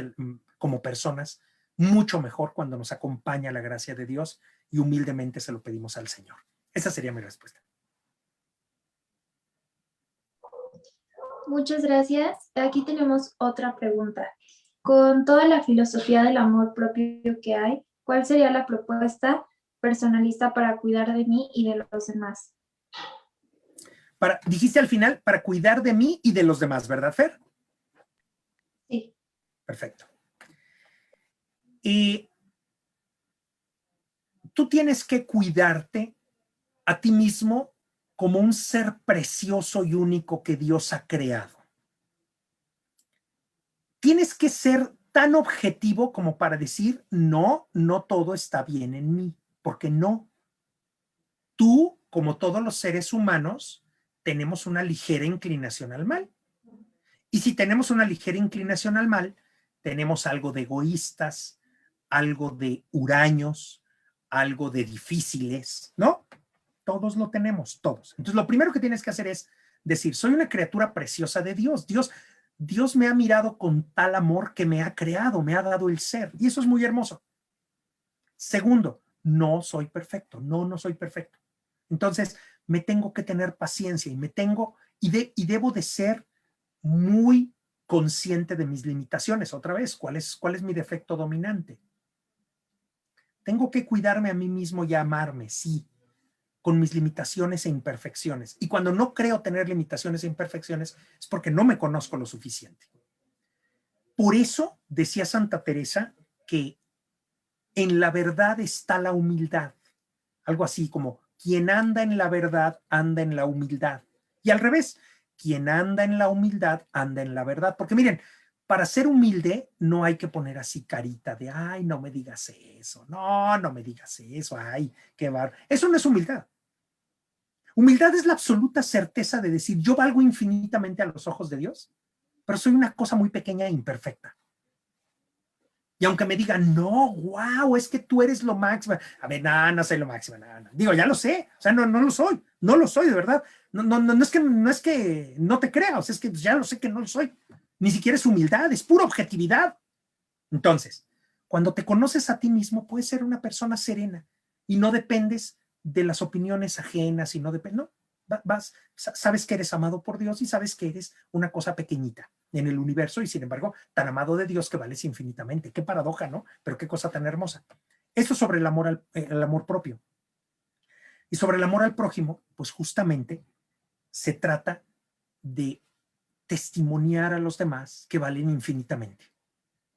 como personas mucho mejor cuando nos acompaña la gracia de Dios y humildemente se lo pedimos al Señor. Esa sería mi respuesta. Muchas gracias. Aquí tenemos otra pregunta. Con toda la filosofía del amor propio que hay, ¿cuál sería la propuesta personalista para cuidar de mí y de los demás? Dijiste al final, para cuidar de mí y de los demás, ¿verdad, Fer? Sí. Perfecto. Y tú tienes que cuidarte a ti mismo como un ser precioso y único que Dios ha creado. Tienes que ser tan objetivo como para decir, no todo está bien en mí, porque no. Tú, como todos los seres humanos, tenemos una ligera inclinación al mal. Y si tenemos una ligera inclinación al mal, tenemos algo de egoístas, algo de huraños, algo de difíciles, ¿no? Todos lo tenemos, todos. Entonces, lo primero que tienes que hacer es decir, soy una criatura preciosa de Dios. Dios me ha mirado con tal amor que me ha creado, me ha dado el ser. Y eso es muy hermoso. Segundo, no soy perfecto. No soy perfecto. Entonces, me tengo que tener paciencia y debo de ser muy consciente de mis limitaciones. Otra vez, ¿cuál es mi defecto dominante? Tengo que cuidarme a mí mismo y amarme, sí, con mis limitaciones e imperfecciones. Y cuando no creo tener limitaciones e imperfecciones es porque no me conozco lo suficiente. Por eso decía Santa Teresa que en la verdad está la humildad. Algo así como, quien anda en la verdad, anda en la humildad. Y al revés, quien anda en la humildad, anda en la verdad. Porque miren, para ser humilde no hay que poner así carita de, ay, no me digas eso, no me digas eso, ay, qué bar. Eso no es humildad. Humildad es la absoluta certeza de decir, yo valgo infinitamente a los ojos de Dios, pero soy una cosa muy pequeña e imperfecta. Y aunque me digan, no, wow, es que tú eres lo máximo. A ver, no soy lo máximo, no. Digo, ya lo sé, o sea, no lo soy, de verdad. No es que no te crea, o sea, es que ya lo sé que no lo soy. Ni siquiera es humildad, es pura objetividad. Entonces, cuando te conoces a ti mismo, puedes ser una persona serena y no dependes de las opiniones ajenas y no dependes, no, sabes que eres amado por Dios y sabes que eres una cosa pequeñita en el universo y sin embargo tan amado de Dios que vales infinitamente. Qué paradoja, ¿no? Pero qué cosa tan hermosa. Esto sobre el amor propio. Y sobre el amor al prójimo, pues justamente se trata de testimoniar a los demás que valen infinitamente.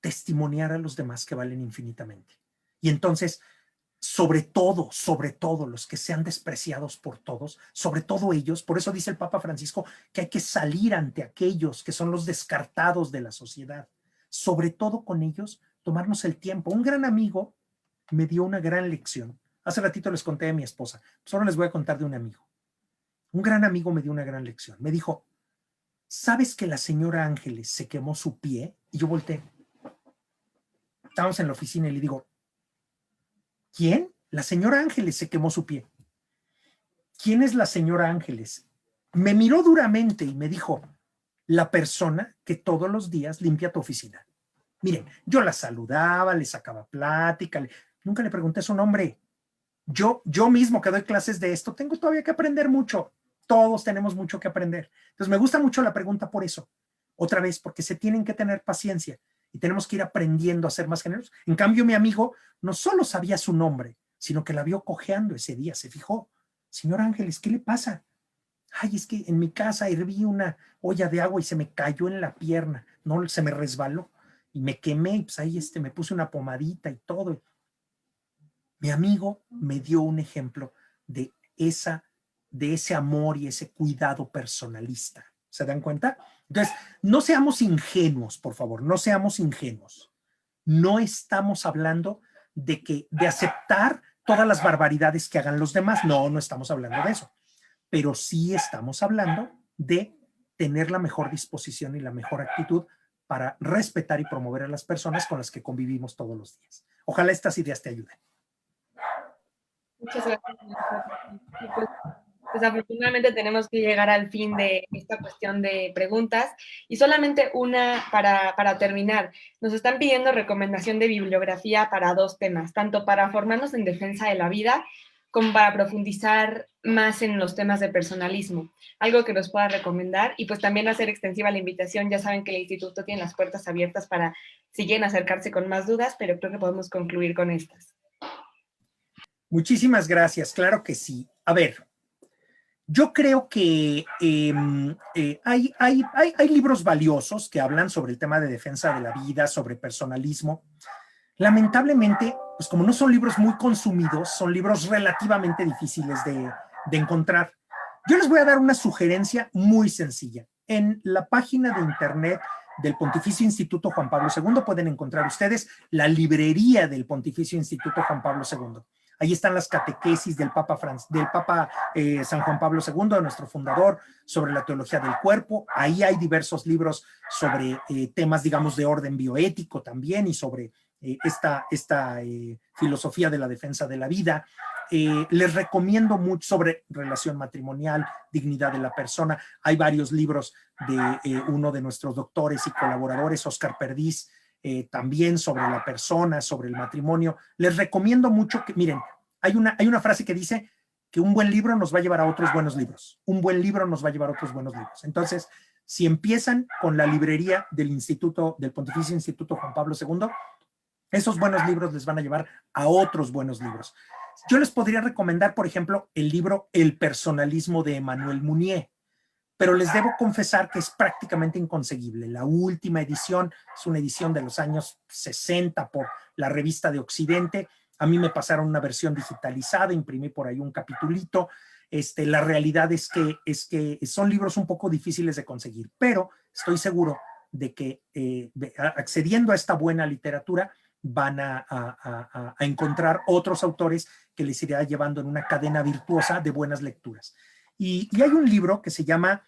Testimoniar a los demás que valen infinitamente. Y entonces, sobre todo los que sean despreciados por todos, sobre todo ellos, por eso dice el Papa Francisco que hay que salir ante aquellos que son los descartados de la sociedad, sobre todo con ellos, tomarnos el tiempo. Un gran amigo me dio una gran lección. Hace ratito les conté de mi esposa, pues ahora les voy a contar de un amigo. Un gran amigo me dio una gran lección. Me dijo, ¿sabes que la señora Ángeles se quemó su pie? Y yo volteé. Estábamos en la oficina y le digo, ¿quién? La señora Ángeles se quemó su pie. ¿Quién es la señora Ángeles? Me miró duramente y me dijo, la persona que todos los días limpia tu oficina. Miren, yo la saludaba, le sacaba plática, nunca le pregunté su nombre. Yo mismo que doy clases de esto, tengo todavía que aprender mucho. Todos tenemos mucho que aprender. Entonces me gusta mucho la pregunta por eso. Otra vez, porque se tienen que tener paciencia y tenemos que ir aprendiendo a ser más generosos. En cambio, mi amigo no solo sabía su nombre, sino que la vio cojeando ese día, se fijó. Señor Ángeles, ¿qué le pasa? Ay, es que en mi casa herví una olla de agua y se me cayó en la pierna, no, se me resbaló y me quemé, y pues ahí me puse una pomadita y todo. Mi amigo me dio un ejemplo de ese amor y ese cuidado personalista. ¿Se dan cuenta? Entonces, no seamos ingenuos, por favor, no seamos ingenuos. No estamos hablando de aceptar todas las barbaridades que hagan los demás. No estamos hablando de eso. Pero sí estamos hablando de tener la mejor disposición y la mejor actitud para respetar y promover a las personas con las que convivimos todos los días. Ojalá estas ideas te ayuden. Muchas gracias. Pues afortunadamente tenemos que llegar al fin de esta cuestión de preguntas y solamente una para terminar. Nos están pidiendo recomendación de bibliografía para dos temas, tanto para formarnos en defensa de la vida como para profundizar más en los temas de personalismo. Algo que nos pueda recomendar y pues también hacer extensiva la invitación. Ya saben que el instituto tiene las puertas abiertas para si quieren acercarse con más dudas, pero creo que podemos concluir con estas. Muchísimas gracias, claro que sí. A ver, yo creo que hay libros valiosos que hablan sobre el tema de defensa de la vida, sobre personalismo. Lamentablemente, pues como no son libros muy consumidos, son libros relativamente difíciles de encontrar. Yo les voy a dar una sugerencia muy sencilla. En la página de internet del Pontificio Instituto Juan Pablo II pueden encontrar ustedes la librería del Pontificio Instituto Juan Pablo II. Ahí están las catequesis del Papa San Juan Pablo II, de nuestro fundador, sobre la teología del cuerpo. Ahí hay diversos libros sobre temas, digamos, de orden bioético también y sobre esta filosofía de la defensa de la vida. Les recomiendo mucho sobre relación matrimonial, dignidad de la persona. Hay varios libros de uno de nuestros doctores y colaboradores, Oscar Perdiz, también sobre la persona, sobre el matrimonio. Les recomiendo mucho que, miren, hay una frase que dice que un buen libro nos va a llevar a otros buenos libros. Un buen libro nos va a llevar a otros buenos libros. Entonces, si empiezan con la librería del Pontificio Instituto Juan Pablo II, esos buenos libros les van a llevar a otros buenos libros. Yo les podría recomendar, por ejemplo, el libro El personalismo de Emmanuel Mounier, pero les debo confesar que es prácticamente inconseguible. La última edición es una edición de los años 60 por la Revista de Occidente. A mí me pasaron una versión digitalizada, imprimí por ahí un capitulito. La realidad es que son libros un poco difíciles de conseguir, pero estoy seguro de que accediendo a esta buena literatura van a encontrar otros autores que les irá llevando en una cadena virtuosa de buenas lecturas. Y hay un libro que se llama,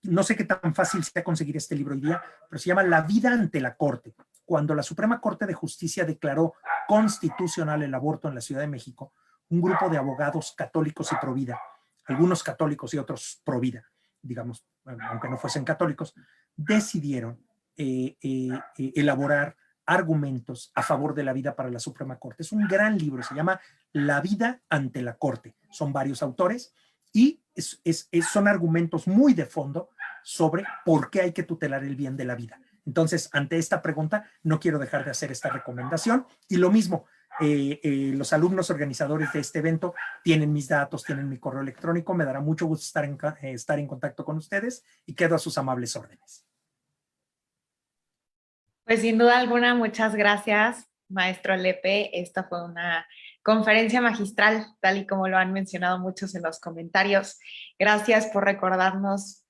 no sé qué tan fácil sea conseguir este libro hoy día, pero se llama La vida ante la Corte. Cuando la Suprema Corte de Justicia declaró constitucional el aborto en la Ciudad de México, un grupo de abogados católicos y pro vida, algunos católicos y otros pro vida, digamos, aunque no fuesen católicos, decidieron elaborar argumentos a favor de la vida para la Suprema Corte. Es un gran libro, se llama La vida ante la Corte. Son varios autores y son argumentos muy de fondo sobre por qué hay que tutelar el bien de la vida. Entonces, ante esta pregunta, no quiero dejar de hacer esta recomendación. Y lo mismo, los alumnos organizadores de este evento tienen mis datos, tienen mi correo electrónico. Me dará mucho gusto estar en contacto con ustedes y quedo a sus amables órdenes. Pues sin duda alguna, muchas gracias, maestro Lepe. Esta fue una conferencia magistral, tal y como lo han mencionado muchos en los comentarios. Gracias por recordarnos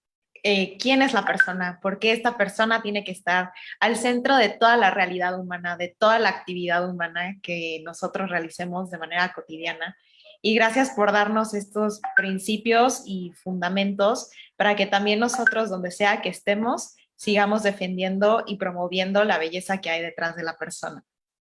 quién es la persona, por qué esta persona tiene que estar al centro de toda la realidad humana, de toda la actividad humana que nosotros realicemos de manera cotidiana. Y gracias por darnos estos principios y fundamentos para que también nosotros, donde sea que estemos, sigamos defendiendo y promoviendo la belleza que hay detrás de la persona.